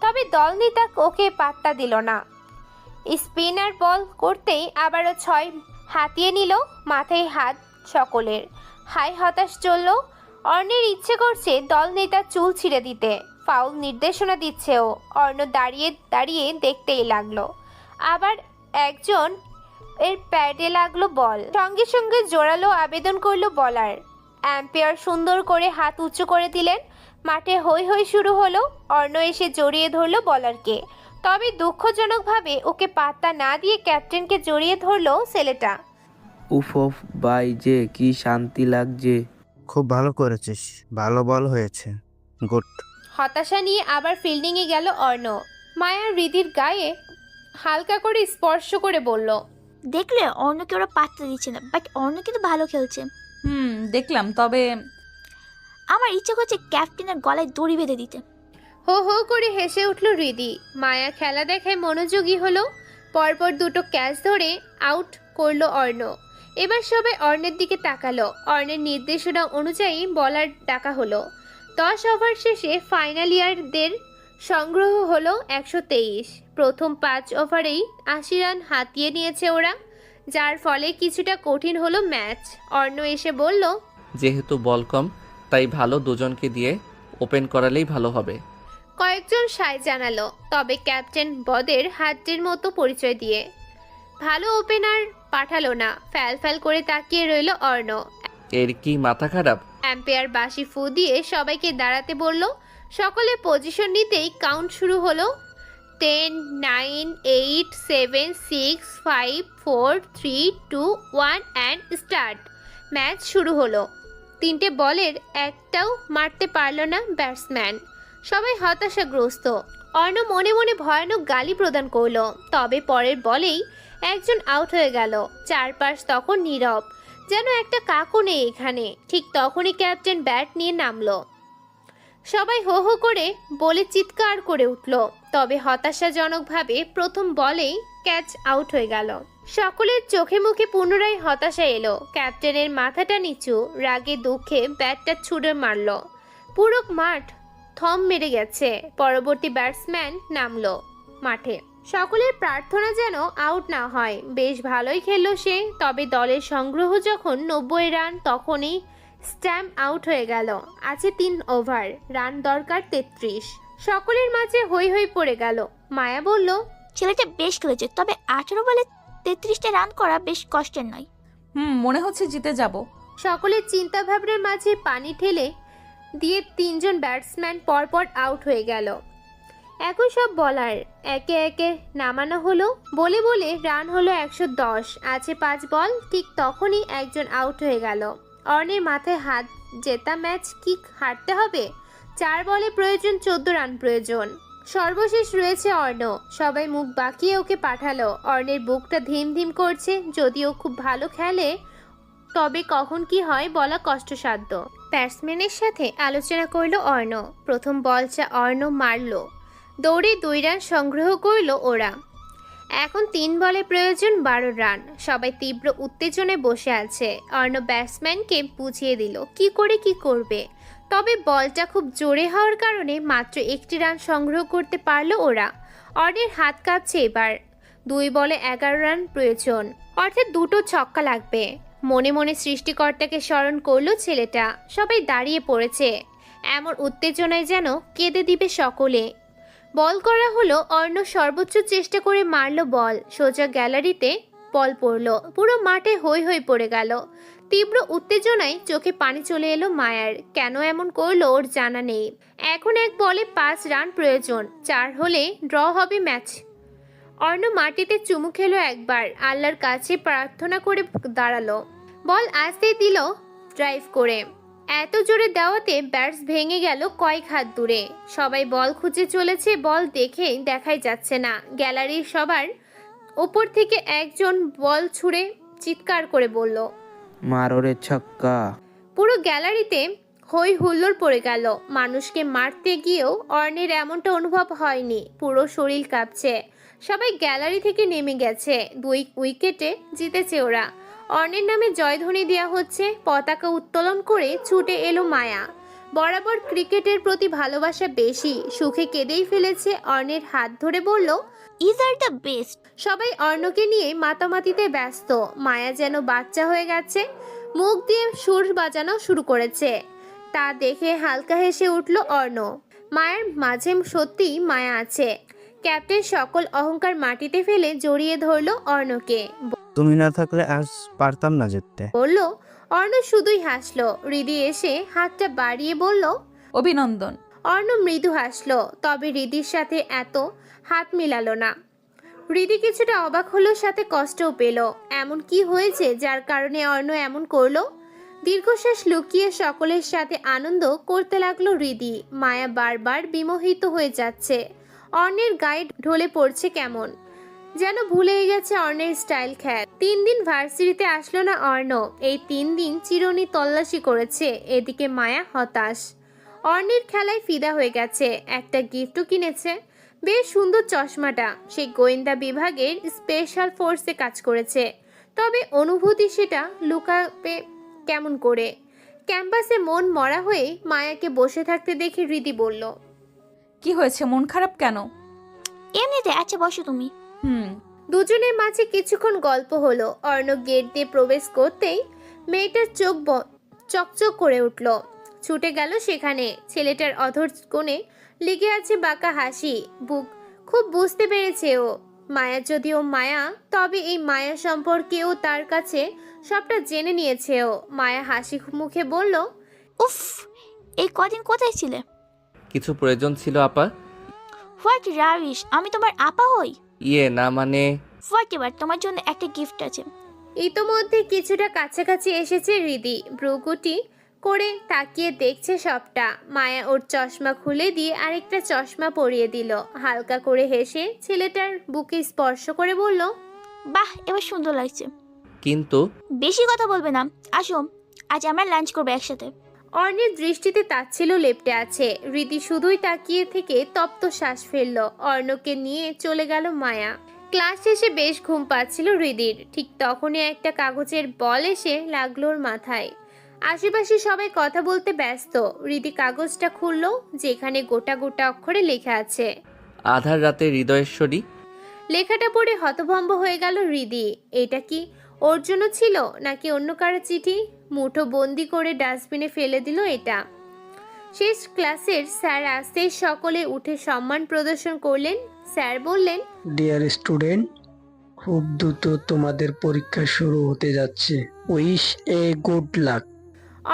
তবে দলনেতা ওকে পাত্তা দিল না। স্পিনার বল করতেই আবারও 6 হাতিয়ে নিল। মাথায় হাত সকলের। হাই হতাশ চলল। অর্ণের ইচ্ছে করছে দলনেতা চুল ছিঁড়ে দিতে। ফাউল নির্দেশনা দিচ্ছে ও। অর্ণ দাঁড়িয়ে দাঁড়িয়ে দেখতেই লাগলো। আবার একজন এর প্যাডে লাগলো বল। সঙ্গে সঙ্গে জোরালো আবেদন করলো বলার, অ্যাম্পিয়ার সুন্দর করে হাত উঁচু করে দিলেন। মাঠে হৈ হৈ শুরু হলো। অর্ণ এসে জড়িয়ে ধরলো বলারকে, তবে দুঃখজনকভাবে ওকে পাত্তা না দিয়ে ক্যাপ্টেনকে জড়িয়ে ধরলো ছেলেটা। উফ উফ ভাই যে কি শান্তি লাগছে। খুব ভালো করেছিস, ভালো বল হয়েছে, গুড। হতাশা নিয়ে আবার ফিল্ডিংয়ে গেল অর্ণ। মায়া হৃদির গায়ে হালকা করে স্পর্শ করে বলল, দেখলে অর্ণকে ওরা পাত্তা দিচ্ছে না, বাট অর্ণ কিন্তু ভালো খেলছে। দেখলাম, তবে আমার ইচ্ছে করছে ক্যাপ্টেনের গলায় দড়ি বেঁধে দিতে। হো হো করে হেসে উঠল হৃদি। মায়া খেলা দেখায় মনোযোগী হলো। পরপর দুটো ক্যাচ ধরে আউট করলো অর্ণ। এবার সবাই অর্ণের দিকে তাকালো। অর্ণের নির্দেশনা অনুযায়ী বলার ডাকা হলো। 10 ওভার শেষে ফাইনাল ইয়ারদের সংগ্রহ হলো 123। প্রথম 5 ওভারেই 80 রান হাতিয়ে নিয়েছে ওরা, যার ফলে কিছুটা কঠিন হলো ম্যাচ। অর্ণ এসে বলল, যেহেতু বল কম তাই ভালো দুজনকে দিয়ে ওপেন করালেই ভালো হবে। কয়েকজন সায় জানালো, তবে ক্যাপ্টেন বদের হাড্ডির মতো পরিচয় দিয়ে ভালো ওপেনার পাঠালো না। ফ্যাল ফ্যাল করে তাকিয়ে রইল অর্ণ। এর কি মাথা খারাপ? অ্যাম্পায়ার বাঁশি ফু দিয়ে সবাইকে দাঁড়াতে বলল। সকলে পজিশন নিতেই কাউন্ট শুরু হলো। 10, 9, 8, 7, 6, 5, 4, 3, 2, 1 অ্যান্ড স্টার্ট। ম্যাচ শুরু হলো। 3টে বলের একটাও মারতে পারল না ব্যাটসম্যান। সবাই হতাশাগ্রস্ত। অর্ণ মনে মনে ভয়ানক গালি প্রদান করলো। তবে পরের বলেই একজন আউট হয়ে গেল। চারপাশ তখন নীরব, যেন একটা কাকও নেই এখানে। ঠিক তখনই ক্যাপ্টেন ব্যাট নিয়ে নামলো। সবাই হো হো করে বলে চিৎকার করে উঠল। তবে হতাশাজনকভাবে প্রথম বলেই ক্যাচ আউট হয়ে গেল। সকলের চোখে মুখে পুনরায় হতাশা এলো। ক্যাপ্টেনের মাথাটা নিচু, রাগে দুঃখে ব্যাটটা ছুঁড়ে মারল। পুরো মাঠ থম মেরে গেছে। পরবর্তী ব্যাটসম্যান নামলো মাঠে। সকলের প্রার্থনা যেন আউট না হয়। বেশ ভালোই খেললো সে, তবে দলের সংগ্রহ যখন 90 রান, তখনই স্ট্যাম্প আউট হয়ে গেল। আছে 3 ওভার, রান দরকার 33। সকলের মাঝে হৈ হৈ পড়ে গেল। মায়া বলল, ছেলেটা বেশ খেলেছে, তবে 18 বলে 33টা রান করা বেশ কষ্টের নয়। মনে হচ্ছে জিতে যাব। সকলের চিন্তা ভাবনার মাঝে পানি ঠেলে দিয়ে 3 জন ব্যাটসম্যান পরপর আউট হয়ে গেল। এখন সব বলার একে একে নামানো হলো। বলে বলে রান হলো 110। আছে 5 বল। ঠিক তখনই একজন আউট হয়ে গেল। অর্ণের মাথায় হাত। জেতা ম্যাচ কি হারতে হবে? 4 বলে প্রয়োজন 14 রান প্রয়োজন। সর্বশেষ রয়েছে অর্ণ। সবাই মুখ বাঁকিয়ে ওকে পাঠালো। অর্ণের বুকটা ধিম ধিম করছে। যদিও খুব ভালো খেলে, তবে কখন কি হয় বলা কষ্টসাধ্য। ব্যাটসম্যানের সাথে আলোচনা করলো অর্ণ। প্রথম বলটা অর্ণ মারল। দৌড়ে 2 রান সংগ্রহ করলো ওরা। এখন 3 বলে প্রয়োজন 12 রান। সবাই তীব্র উত্তেজনায় বসে আছে। অর্ণ ব্যাটসম্যানকে বুঝিয়ে দিল কি করে কি করবে। তবে বলটা খুব জোরে হওয়ার কারণে মাত্র 1টি রান সংগ্রহ করতে পারলো ওরা। অর্ণের হাত কাঁপছে এবার। 2 বলে 11 রান প্রয়োজন, অর্থাৎ 2টো ছক্কা লাগবে। মনে মনে সৃষ্টিকর্তাকে স্মরণ করলো ছেলেটা। সবাই দাঁড়িয়ে পড়েছে। এমন উত্তেজনায় যেন কেঁদে দিবে সকলে। বল করা হলো। অর্ণ সর্বোচ্চ চেষ্টা করে মারলো বল। সোজা গ্যালারিতে বল পড়লো। পুরো মাঠে হৈ হৈ পড়ে গেল। তীব্র উত্তেজনায় চোখে পানি চলে এলো মায়ার। কেন এমন করলো ওর জানা নেই। এখন 1 বলে 5 রান প্রয়োজন। 4 হলে ড্র হবে ম্যাচ। অর্ণ মাটিতে চুমু খেলো একবার। আল্লাহর কাছে প্রার্থনা করে দাঁড়ালো। বল আসতেই দিল ড্রাইভ করে। এত জোরে দেওয়াতে ব্যাটস ভেঙে গেল কয়েক হাত দূরে। সবাই বল খুঁজে চলেছে। বল দেখাই যাচ্ছে না। গ্যালারির সবার ওপর থেকে একজন বল ছুঁড়ে চিৎকার করে বলল, মারোরে ছক্কা। পুরো গ্যালারিতে হৈ হুল্লোড় পড়ে গেল। মানুষকে মারতে গিয়েও অর্ণের এমনটা অনুভব হয়নি। পুরো শরীর কাঁপছে। সবাই গ্যালারি থেকে নেমে গেছে। 2 উইকেটে জিতেছে ওরা। অর্ণের নামে জয়ধ্বনি দেওয়া হচ্ছে। পতাকা উত্তোলন করে ছুটে এলো মায়া। বরাবর ক্রিকেটের প্রতি ভালোবাসা বেশি। সুখে কেঁদেই ফেলেছে। অর্ণের হাত ধরে বলল, ইজ আর দ্য বেস্ট। সবাই অর্ণকে নিয়ে মাতামাতিতে ব্যস্ত। মায়া যেন বাচ্চা হয়ে গেছে। মুখ দিয়ে সুর বাজানো শুরু করেছে। তা দেখে হালকা হেসে উঠল অর্ণ। মায়ের মাঝে সত্যিই মায়া আছে। ক্যাপ্টেন সকল অহংকার মাটিতে ফেলে জড়িয়ে ধরলো অর্ণকে। তুমি না থাকলে আজ পারতাম না জিততে। বলল, অর্ণ শুধুই হাসলো। হৃদি এসে হাতটা বাড়িয়ে বলল, অভিনন্দন। অর্ণ মৃদু হাসলো, তবে হৃদির সাথে এত হাত মিলালো না। হৃদি কিছুটা অবাক হলো, সাথে কষ্টও পেল। এমন কি হয়েছে যার কারণে অর্ণ এমন করলো? দীর্ঘশ্বাস লুকিয়ে সকলের সাথে আনন্দ করতে লাগলো হৃদি। মায়া বারবার বিমোহিত হয়ে যাচ্ছে। অর্ণের গায়ে ঢলে পড়ছে কেমন যেন, ভুলে গেছে অর্ণের স্টাইল খ্যাত। 3 দিন ভার্সিটিতে আসলো না অর্ণ। এই 3 দিন চিরুনি তল্লাশি করেছে। এদিকে মায়া হতাশ। অর্ণের খেলায় ফিদা হয়ে গেছে। একটা গিফটও কিনেছে। বেশ সুন্দর চশমাটা। সে গোয়েন্দা বিভাগের স্পেশাল ফোর্সে কাজ করেছে, তবে অনুভূতি সেটা লুকাবে কেমন করে? ক্যাম্পাসে মন মরা হয়ে মায়াকে বসে থাকতে দেখে হৃদি বলল, কি হয়েছে, মন খারাপ কেন? এমনিতে। আচ্ছা বসো তুমি। দুজনের মাঝে কিছুক্ষণ গল্প হলো। অর্ণ গেট দিয়ে প্রবেশ করতেই মেয়েটার চোখ চকচক করে উঠল। ছুটে গেল সেখানে। ছেলেটার অধর কোণে লেগে আছে বাঁকা হাসি। খুব বুঝতে পেরেছে ও মায়া, যদিও মায়া, তবে এই মায়া সম্পর্কেও তার কাছে সবটা জেনে নিয়েছে ও। মায়া হাসি মুখে বলল, উফ, এই কদিন কোথায় ছিলে? কিছু প্রয়োজন ছিল আপা? হোয়াট রাবিশ, আমি তোমার আপা হই? ইয়ে না মানে। হোয়াট এভার, তোমার জন্য একটা গিফট আছে। ইতোমধ্যে কিছুটা কাছাকাছি এসেছে হৃদি। ভ্রুকুটি করে তাকিয়ে দেখছে সবটা। মায়া ওর চশমা খুলে দিয়ে আরেকটা চশমা পরিয়ে দিল। হালকা করে হেসে ছেলেটার বুকে স্পর্শ করে বলল, বাহ, এবার সুন্দর লাগছে। কিন্তু বেশি কথা বলবে না। আসো, আজ আমরা লাঞ্চ করবো একসাথে। অর্ণের দৃষ্টিতে তাচ্ছিল্য লেপ্টে আছে। হৃদি শুধুই তাকিয়ে থেকে তপ্ত শ্বাস ফেলল। অর্ণকে নিয়ে চলে গেল মায়া। ক্লাস শেষে বেশ ঘুম পাচ্ছিল হৃদির। ঠিক তখনই একটা কাগজের বল এসে লাগলো ওর মাথায়। আশেপাশে সবাই কথা বলতে ব্যস্ত। হৃদি কাগজটা খুলল, যেখানে গোটা গোটা অক্ষরে লেখা আছে, আধার রাতে হৃদয়েশ্বরী। লেখাটা পড়ে হতভম্ব হয়ে গেল হৃদি। এটা কি ওর জন্য ছিল নাকি অন্য কারো চিঠি? মুঠো বন্দি করে ডাস্টবিনে ফেলে দিল এটা। শেষ ক্লাসের স্যার আসতে সকলে উঠে সম্মান প্রদর্শন করলেন। স্যার বললেন, ডিয়ার স্টুডেন্ট, খুব দ্রুত তোমাদের পরীক্ষা শুরু হতে যাচ্ছে। Wish a good luck.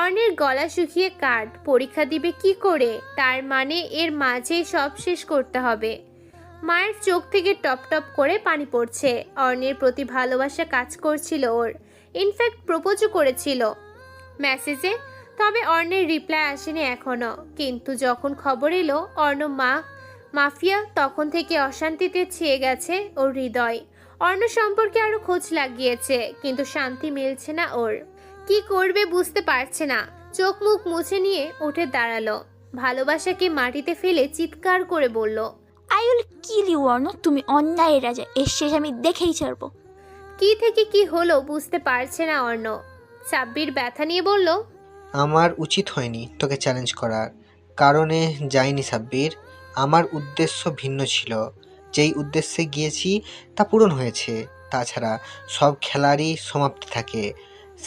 অর্ণের গলা শুকিয়ে কাঠ। পরীক্ষা দিবে কি করে? তার মানে এর মাঝেই সব শেষ করতে হবে। মায়ের চোখ থেকে টপ টপ করে পানি পড়ছে। অর্ণের প্রতি ভালোবাসা কাজ করছিল ওর। ইনফ্যাক্ট প্রপোজও করেছিল মেসেজে, তবে অর্ণের রিপ্লাই আসেনি এখনো। কিন্তু যখন খবর এলো অর্ণ মাফিয়া, তখন থেকে অশান্তিতে ছেয়ে গেছে ওর হৃদয়। অর্ণ সম্পর্কে আরো খোঁজ লাগিয়েছে, কিন্তু শান্তি মিলছে না ওর। কি করবে বুঝতে পারছে না। চোখ মুখ মুছে নিয়ে উঠে দাঁড়ালো। ভালোবাসাকে মাটিতে ফেলে চিৎকার করে বলল, I will kill you Arna, তুমি অন্যায়ের রাজা। এর শেষ আমি দেখেই ছাড়বো। কি থেকে কি হলো বুঝতে পারছে না অর্ণ। সাব্বির ব্যথা নিয়ে বলল, আমার উচিত হয়নি তোকে চ্যালেঞ্জ করার কারণে যাইনি সাব্বির। আমার উদ্দেশ্য ভিন্ন ছিল। যেই উদ্দেশ্যে গিয়েছি তা পূরণ হয়েছে। তাছাড়া সব খেলারই সমাপ্তি থাকে।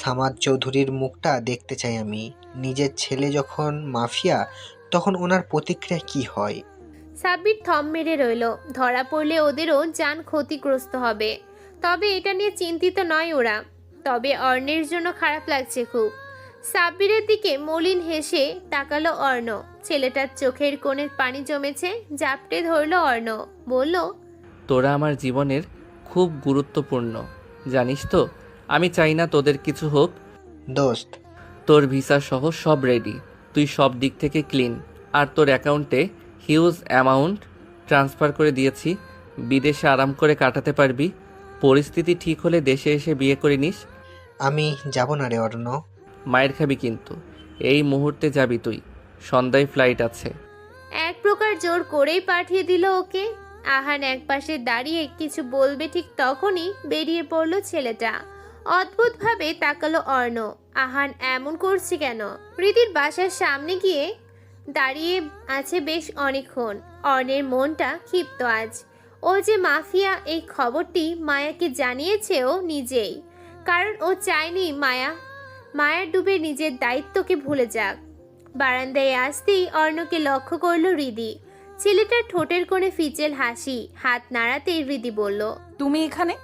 সামাদ চৌধুরীর মুখটা দেখতে চাই আমি। নিজের ছেলে যখন মাফিয়া, তখন ওনার প্রতিক্রিয়া কি হয়? সাব্বির থম মেরে রইল। ধরা পড়লে ওদেরও যান ক্ষতিগ্রস্ত হবে। তবে এটা নিয়ে চিন্তিত নয় ওরা। তবে অর্ণের জন্য খারাপ লাগছে খুব। সাব্বিরের দিকে মলিন হেসে তাকালো অর্ণ। ছেলেটার চোখের কোণে পানি জমেছে। জাপটে ধরল অর্ণ, বলল, তোরা আমার জীবনের খুব গুরুত্বপূর্ণ, জানিস তো। আমি চাই না তোদের কিছু হোক। দোস্ত, তোর ভিসা সহ সব রেডি। তুই সব দিক থেকে ক্লিন। আর তোর অ্যাকাউন্টে হিউজ অ্যামাউন্ট ট্রান্সফার করে দিয়েছি। বিদেশে আরাম করে কাটাতে পারবি। পরিস্থিতি ঠিক হলে দেশে এসে বিয়ে করে নিস। আমি যাব না রে অর্ণ। মায়ের খাবি কিন্তু। এই মুহূর্তে যাবি তুই। সন্ধ্যায় ফ্লাইট আছে। এক প্রকার জোর করেই পাঠিয়ে দিল ওকে। আহান একপাশে দাঁড়িয়ে কিছু বলবে, ঠিক তখনই বেরিয়ে পড়ল ছেলেটা। অদ্ভুতভাবে তাকালো অর্ণ। আহান এমন করছে কেন? প্রীতির বাসার সামনে গিয়ে দাঁড়িয়ে আছে বেশ অনেকক্ষণ। অর্ণের মনটা ক্ষিপ্ত আজ। ও যে মাফিয়া এই খবরটি মায়াকে জানিয়েছে ও নিজেই, কারণ ও চায়নি মায়ার ডুবে নিজের দায়িত্বকে ভুলে যাক। বারান্দায় আসতেই অর্ণকে লক্ষ্য করলো হৃদি। ছেলেটার ঠোঁটের কোণে ফিচেল হাসি। হাত নাড়াতেই হৃদি বলল, তুমি এখানে?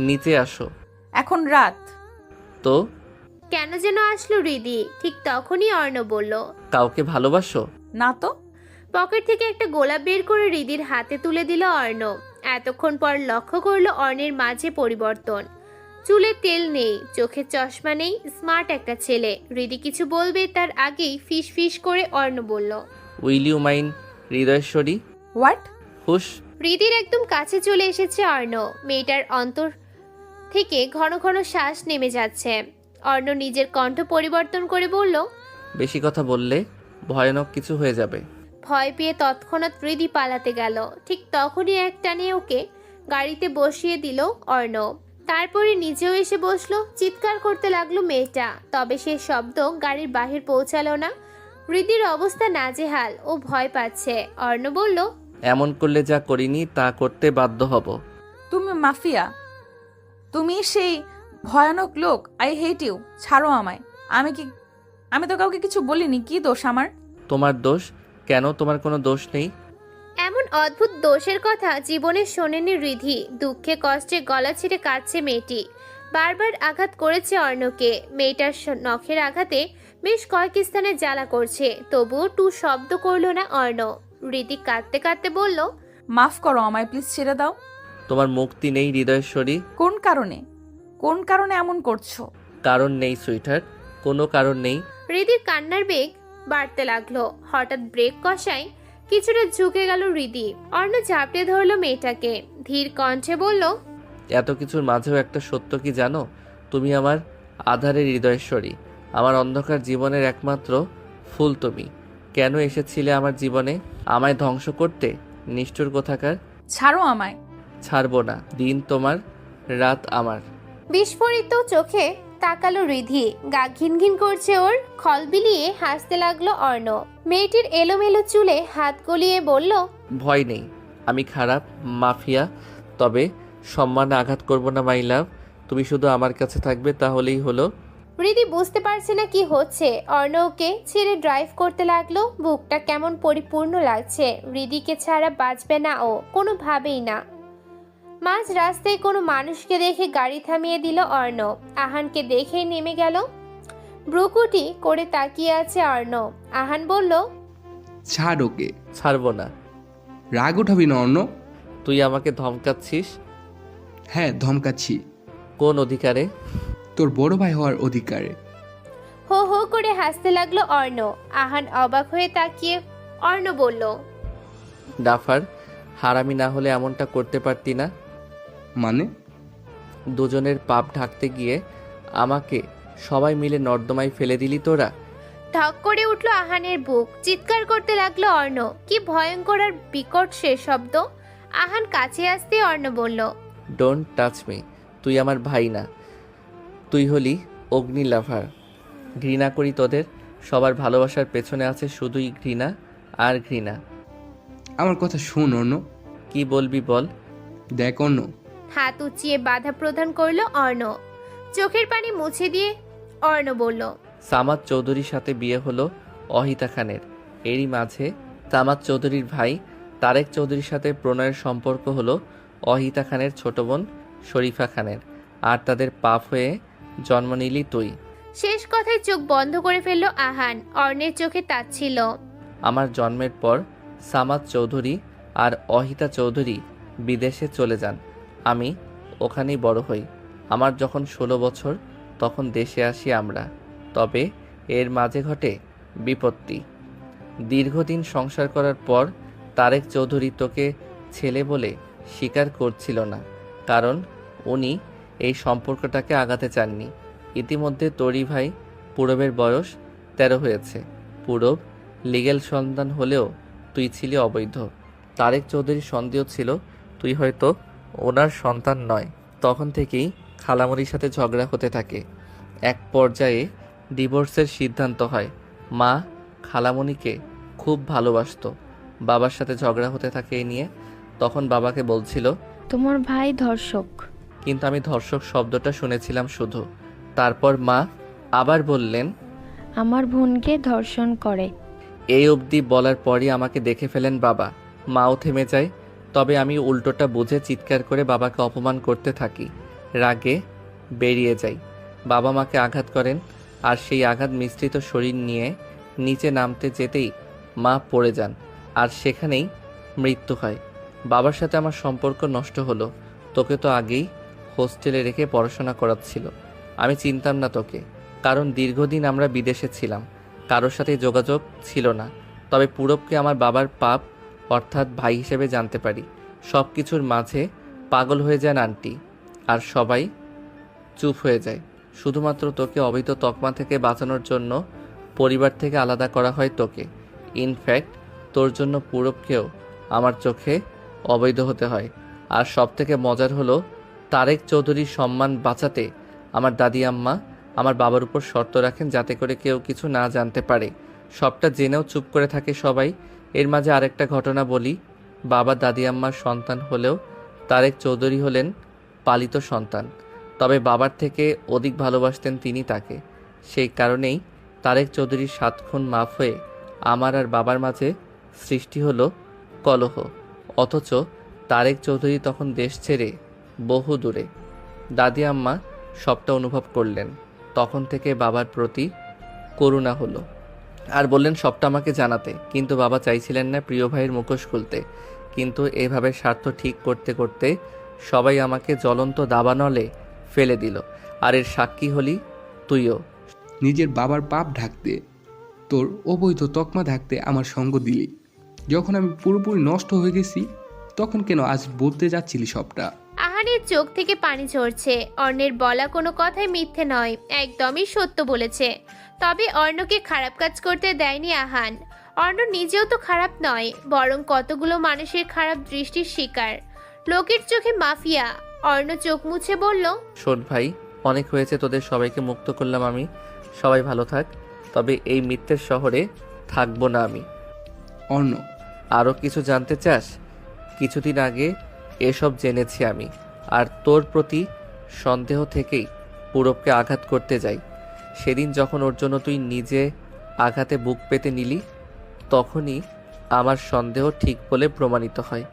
নিচে আসো। এখন রাত। তো কেন যেন আসলো হৃদি। ঠিক তখনই অর্ণব বলল, কাউকে ভালোবাসো? না তো। পকেট থেকে একটা গোলাপ বের করে হৃদির হাতে তুলে দিল অর্ণব। এতক্ষণ পর লক্ষ্য করলো অর্ণের মাঝে পরিবর্তন। চুলে তেল নেই, চোখে চশমা নেই, স্মার্ট একটা ছেলে। হৃদি কিছু বলবে তার আগেই ফিস ফিস করে অর্ণব বলল, উইল ইউ মাইন হৃদয়েশ্বরী? হোয়াট? হুশ। হৃদির একদম কাছে চলে এসেছে অর্ণব। মেয়েটার অন্তর থেকে ঘন ঘন শ্বাস নেমে যাচ্ছে। অর্ণ নিজের কণ্ঠ পরিবর্তন করে বলল, বেশি কথা বললে ভয়ানক কিছু হয়ে যাবে। ভয় পেয়ে তৎক্ষণাৎ হৃদি পালাতে গেল। ঠিক তখনই এক টানে ওকে গাড়িতে বসিয়ে দিল অর্ণব। তারপরে নিজেও এসে বসলো। চিৎকার করতে লাগলো মেয়েটা, তবে সে শব্দ গাড়ির বাহির পৌঁছালো না। হৃদির অবস্থা নাজেহাল, ও ভয় পাচ্ছে। অর্ণ বলল, এমন করলে যা করিনি তা করতে বাধ্য হব। তুমি মাফিয়া, তুমি সেই ভয়ানক লোক। I hate you. ছাড়ো আমায়। আমি তো কাউকে কিছু বলিনি। কি দোষ আমার? তোমার দোষ? কেন, তোমার কোনো দোষ নেই। এমন অদ্ভুত দোষের কথা জীবনে শোনেনি হৃদি। দুঃখে কষ্টে গলা ছিঁড়ে কাঁদছে মেয়েটি। বারবার আঘাত করেছে অর্ণকে। মেয়েটার নখের আঘাতে বেশ কয়েক স্থানে জ্বালা করছে, তবুও টু শব্দ করলো না অর্ণ। হৃদি কাঁদতে কাঁদতে বলল, মাফ করো আমায়, প্লিজ ছেড়ে দাও। তোমার মুক্তি নেই হৃদয়েশ্বরী। কোন কারণে? কোন কারণে এমন করছো? কারণ নেই সুইটহার্ট, কোনো কারণ নেই। হৃদির কান্নার বেগ বাড়তে লাগলো। হঠাৎ ব্রেক কষায় কিছুটা ঝুঁকে গেল হৃদি। অর্ণ ঝাপটে ধরলো মেয়েটাকে, ধীর কণ্ঠে বলল, এত কিছুর মাঝেও একটা সত্য কি জানো? তুমি আমার আধারের হৃদয়েশ্বরী, আমার অন্ধকার জীবনের একমাত্র ফুল তুমি। কেন এসেছিলে আমার জীবনে? আমায় ধ্বংস করতে? নিষ্ঠুর কোথাকার। ছাড়ো আমায়। ছাড়বো না। দিন তোমার, রাত আমার। বিস্ফোরিত চোখে তাকালো হৃদি। গা ঘিন ঘিন করছে ওর। খল বিলিয়ে হাসতে লাগলো অর্ণ। মেয়েটির এলোমেলো চুলে হাত গলিয়ে বলল, ভয় নেই, আমি খারাপ মাফিয়া, তবে সম্মানে আঘাত করব না মাই লাভ। তুমি শুধু আমার কাছে থাকবে, তাহলেই হলো। হৃদি বুঝতে পারছে না কি হচ্ছে। অর্ণ ওকে ছেড়ে ড্রাইভ করতে লাগলো। বুকটা কেমন পরিপূর্ণ লাগছে। হৃদিকে ছাড়া বাঁচবে না ও, কোনোভাবেই না। মাঝ রাস্তায় কোনো মানুষকে দেখে গাড়ি থামিয়ে দিল অর্ণ। আহানকে দেখেই নেমে গেল। ব্রুকুটি করে তাকিয়ে আছে অর্ণ। আহান বলল, ছাড় ওকে। ছাড়বো না। রাগ উঠাবি না অর্ণ। তুই আমাকে ধমকাচ্ছিস? হ্যাঁ, ধমকাচ্ছি। কোন অধিকারে? তোর বড় ভাই হওয়ার অধিকারে। হো হো করে হাসতে লাগলো অর্ণ। আহান অবাক হয়ে তাকিয়ে অর্ণ বলল, ডাফার, হারামি না হলে এমনটা করতে পারতি না। মানে? দুজনের পাপ ঢাকতে গিয়ে আমাকে সবাই মিলে নর্দমায় ফেলে দিলি তোরা। ঢক করে উঠল আহানের বুক। চিৎকার করতে লাগলো অর্ণ। কি ভয়ঙ্কর আর বিকট সে শব্দ। আহান কাছে আসতে অর্ণ বলল, ডোন্ট টাচ মি। তুই আমার ভাই না, তুই হলি অগ্নি লাভার। ঘৃণা করি তোদের। সবার ভালোবাসার পেছনে আছে শুধুই ঘৃণা আর ঘৃণা। আমার কথা শোন অর্ণ। কি বলবি বল। দেখ অর্ণ। হাত উঁচিয়ে বাধা প্রদান করলো অর্ণ। চোখের পানি মুছে দিয়ে অর্ণ বলল, সামাদ চৌধুরীর সাথে বিয়ে হলো অহিতা খানের। এরই মাঝে সামাদ চৌধুরীর ভাই তারেক চৌধুরীর সাথে প্রণয়ের সম্পর্ক হলো অহিতা খানের ছোট বোন শরীফা খানের। আর তাদের পাপ হয়ে জন্ম নিলি তুই। শেষ কথায় চোখ বন্ধ করে ফেললো আহান। অর্ণের চোখে তাচ্ছিল। আমার জন্মের পর সামাদ চৌধুরী আর অহিতা চৌধুরী বিদেশে চলে যান। আমি ওখানেই বড় হই। আমার যখন 16 বছর তখন দেশে আসি আমরা। তবে এর মাঝে ঘটে বিপত্তি। দীর্ঘদিন সংসার করার পর তারেক চৌধুরী তোকে ছেলে বলে স্বীকার করছিল না, কারণ উনি এই সম্পর্কটাকে আগাতে চাননি। ইতিমধ্যে তোরই ভাই পূরবের বয়স 13 হয়েছে। পূরব লিগ্যাল সন্তান হলেও তুই ছিলি অবৈধ। তারেক চৌধুরীর সন্দেহ ছিল তুই হয়তো ওনার সন্তান নয়। তখন থেকেই খালামণির সাথে ঝগড়া হতে থাকে। এক পর্যায়ে ডিভোর্সের সিদ্ধান্ত হয়। মা খালামণিকে খুব ভালোবাসতো। বাবার সাথে ঝগড়া হতে থাকে এই নিয়ে। তখন বাবাকে বলছিল, তোমার ভাই ধর্ষক। কিন্তু আমি ধর্ষক শব্দটা শুনেছিলাম শুধু। তারপর মা আবার বললেন, আমার বোনকে ধর্ষণ করে। এই অবধি বলার পরই আমাকে দেখে ফেলেন বাবা। মাও থেমে যায়। তবে আমি উল্টোটা বুঝে চিৎকার করে বাবাকে অপমান করতে থাকি। রাগে বেরিয়ে যাই। বাবা মাকে আঘাত করেন। আর সেই আঘাত মিশ্রিত শরীর নিয়ে নিচে নামতে যেতেই মা পড়ে যান আর সেখানেই মৃত্যু হয়। বাবার সাথে আমার সম্পর্ক নষ্ট হলো। তোকে তো আগেই হোস্টেলে রেখে পড়াশোনা করাচ্ছিল। আমি চিনতাম না তোকে, কারণ দীর্ঘদিন আমরা বিদেশে ছিলাম, কারোর সাথে যোগাযোগ ছিল না। তবে পূরবকে আমার বাবার পাপ অর্থাৎ ভাই হিসেবে জানতে পারি। সব কিছুর মাঝে পাগল হয়ে যান আন্টি, আর সবাই চুপ হয়ে যায়। শুধুমাত্র তোকে অবৈধ তকমা থেকে বাঁচানোর জন্য পরিবার থেকে আলাদা করা হয় তোকে। ইনফ্যাক্ট তোর জন্য পূরবকেও আমার চোখে অবৈধ হতে হয়। আর সবথেকে মজার হলো, তারেক চৌধুরীর সম্মান বাঁচাতে আমার দাদি আম্মা আমার বাবার উপর শর্ত রাখেন যাতে করে কেউ কিছু না জানতে পারে। সবটা জেনেও চুপ করে থাকে সবাই। এর মাঝে আরেকটা ঘটনা বলি। বাবা দাদি আম্মার সন্তান হলেও তারেক চৌধুরী হলেন পালিত সন্তান, তবে বাবার থেকে অধিক ভালোবাসতেন তিনি তাকে। সেই কারণেই তারেক চৌধুরীর 7 খুন মাফ হয়ে আমার আর বাবার মাঝে সৃষ্টি হলো কলহ। অথচ তারেক চৌধুরী তখন দেশ ছেড়ে বহু দূরে। দাদি আম্মা সবটা অনুভব করলেন। তখন থেকে বাবার প্রতি করুণা হলো আর বললেন সবটা আমাকে জানাতে। কিন্তু বাবা চাইছিলেন না প্রিয় ভাইয়ের মুখোশ খুলতে। কিন্তু এভাবে স্বার্থ ঠিক করতে করতে সবাই আমাকে জ্বলন্ত দাবানলে ফেলে দিল। আর এর সাক্ষী হলি তুইও। নিজের বাবার পাপ ঢাকতে, তোর অবৈধ তকমা ঢাকতে আমার সঙ্গ দিলি। যখন আমি পুরোপুরি নষ্ট হয়ে গেছি, তখন কেন আজ বলতে যাচ্ছিলি সবটা? আহানের চোখ থেকে পানি ঝরছে। অর্ণের বলা কোনো কথাই মিথ্যে নয়, একদমই সত্য বলেছে। তবে অর্ণকে খারাপ কাজ করতে দেয়নি আহান। অর্ণ নিজেও তো খারাপ নয়, বরং কতগুলো মানুষের খারাপ দৃষ্টির শিকার। লোকের চোখে মাফিয়া। অর্ণ চোখ মুছে বলল, শোন ভাই, অনেক হয়েছে, তোদের সবাইকে মুক্ত করলাম আমি। সবাই ভালো থাক। তবে এই মিথ্যের শহরে থাকবো না আমি। অর্ণ, আরও কিছু জানতে চাস? কিছুদিন আগে এসব জেনেছি আমি, আর তোর প্রতি সন্দেহ থেকেই পূরবকে আঘাত করতে যাই। সেদিন যখন ওর জন্য তুই নিজে আঘাতে বুক পেতে নিলি, তখনই আমার সন্দেহ ঠিক বলে প্রমাণিত হয়।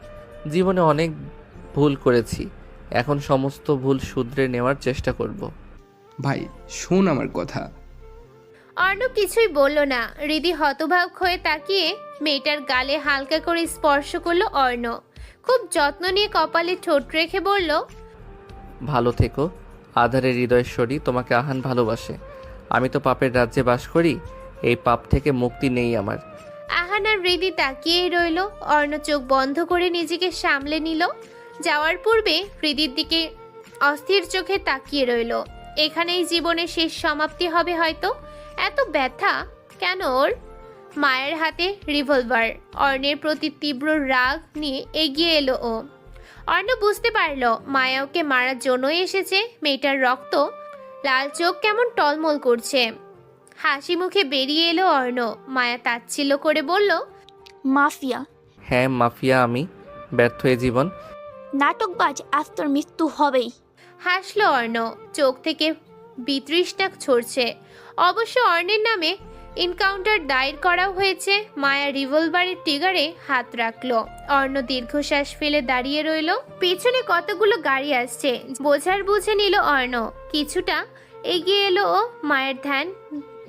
জীবনে অনেক ভুল করেছি, এখন সমস্ত ভুল শুধরে নেওয়ার চেষ্টা করব। ভাই শোন আমার কথা। অর্ণ কিছুই বলল না। হৃদি হতবাক হয়ে তাকিয়ে মেয়েটার গালে হালকা করে স্পর্শ করলো অর্ণ। খুব যত্ন নিয়ে কপালে ঠোঁট রেখে বলল, ভালো থেকো আধারের হৃদয়েশ্বরী। তোমাকে আহান ভালোবাসে। আমি তো পাপের রাজ্যে বাস করি, এই পাপ থেকে মুক্তি নেই আমার। আহান আর হৃদি তাকিয়েই রইল। অর্ণ চোখ বন্ধ করে নিজেকে সামলে নিল। যাওয়ার পূর্বে হৃদির দিকে অস্থির চোখে তাকিয়ে রইল। এখানেই জীবনের শেষ সমাপ্তি হবে হয়তো। এত ব্যথা কেন ওর? মায়ের হাতে রিভলভার। অর্ণের প্রতি তীব্র রাগ নিয়ে এগিয়ে এলো ও। অর্ণ বুঝতে পারল মায়া ওকে মারার জন্যই এসেছে। মেয়েটার রক্ত লাল, চোখ কেমন টলমল করছে। হাসি মুখে বেরিয়ে এলো অর্ণ। মায়া তাচ্ছিল্য করে বলল, মাফিয়া। হ্যাঁ মাফিয়া আমি, ব্যর্থ এ জীবন। নাটকবাজ, আজ তোর মৃত্যু হবেই। হাসলো অর্ণ। চোখ থেকে বিতৃষ্ণা ছড়ছে। অবশ্য অর্ণের নামে এনকাউন্টার দায়ের করা হয়েছে। মায়া রিভলভারের ট্রিগারে হাত রাখলো। অর্ণ দীর্ঘশ্বাস ফেলে দাঁড়িয়ে রইল। পেছনে কতগুলো গাড়ি আসছে, বোঝার বুঝে নিল অর্ণ। কিছুটা এগিয়ে এলো ও। মায়ের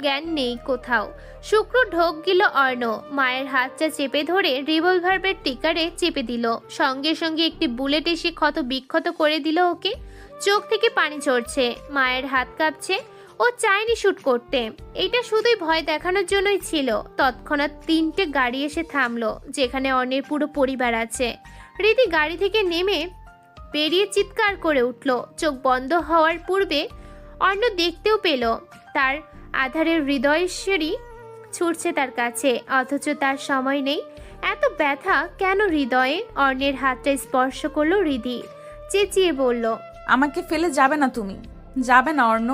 জ্ঞান নেই কোথাও। শুক্র ঢোক গেল অর্ণ। মায়ের হাতটা চেপে ধরে রিভলভারের ট্রিগারে চেপে দিল। সঙ্গে সঙ্গে একটি বুলেট এসে ক্ষত বিক্ষত করে দিল ওকে। চোখ থেকে পানি ঝরছে। মায়ের হাত কাঁপছে। ও চায়নি শুট করতে, এটা শুধুই ভয় দেখানোর জন্যই ছিল। তৎক্ষণাৎ 3টে গাড়ি এসে থামলো, যেখানে অর্ণের পুরো পরিবার আছে। রীতি গাড়ি থেকে নেমে বেরিয়ে চিৎকার করে উঠল। চোখ বন্ধ হওয়ার পূর্বে অর্ণ দেখতেও পেল তার আধারের হৃদয়েশ্বরী ছুটছে তার কাছে, অথচ তার সময় নেই। এত ব্যথা কেন হৃদয়ে? অর্ণের হাতটা স্পর্শ করলো হৃদি। চেঁচিয়ে বলল, আমাকে ফেলে যাবে না তুমি, যাবে না অর্ণ।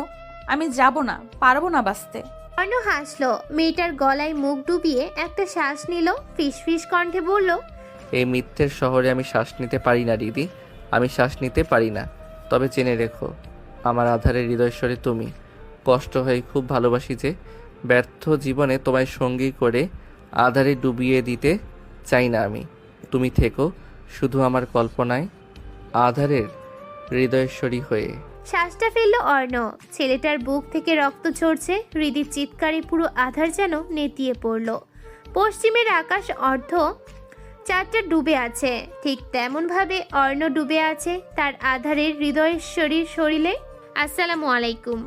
আমি যাব না, পারবো না বাঁচতে। অর্ণ হাসলো। মেয়েটার গলায় মুখ ডুবিয়ে একটা শ্বাস নিল। ফিসফিস কণ্ঠে বলল, এই মিথ্যের শহরে আমি শ্বাস নিতে পারি না দিদি, আমি শ্বাস নিতে পারি না। তবে জেনে রেখো, আমার আধারের হৃদয়েশ্বরী তুমি। কষ্ট হয়ে খুব ভালোবাসি যে, ব্যর্থ জীবনে তোমায় সঙ্গী করে আধারে ডুবিয়ে দিতে চাই না আমি। তুমি থেকো শুধু আমার কল্পনায় আধারের হৃদয়েশ্বরী হয়ে। শ্বাসটা ফেলল অর্ণ। ছেলেটার বুক থেকে রক্ত ঝরছে। হৃদির চিৎকারে পুরো আধার যেন নেতিয়ে পড়ল। পশ্চিমের আকাশ অর্ধ চাঁদটা ডুবে আছে, ঠিক তেমনভাবে অর্ণ ডুবে আছে তার আধারের হৃদয়ের শরীরে। আসসালামু আলাইকুম।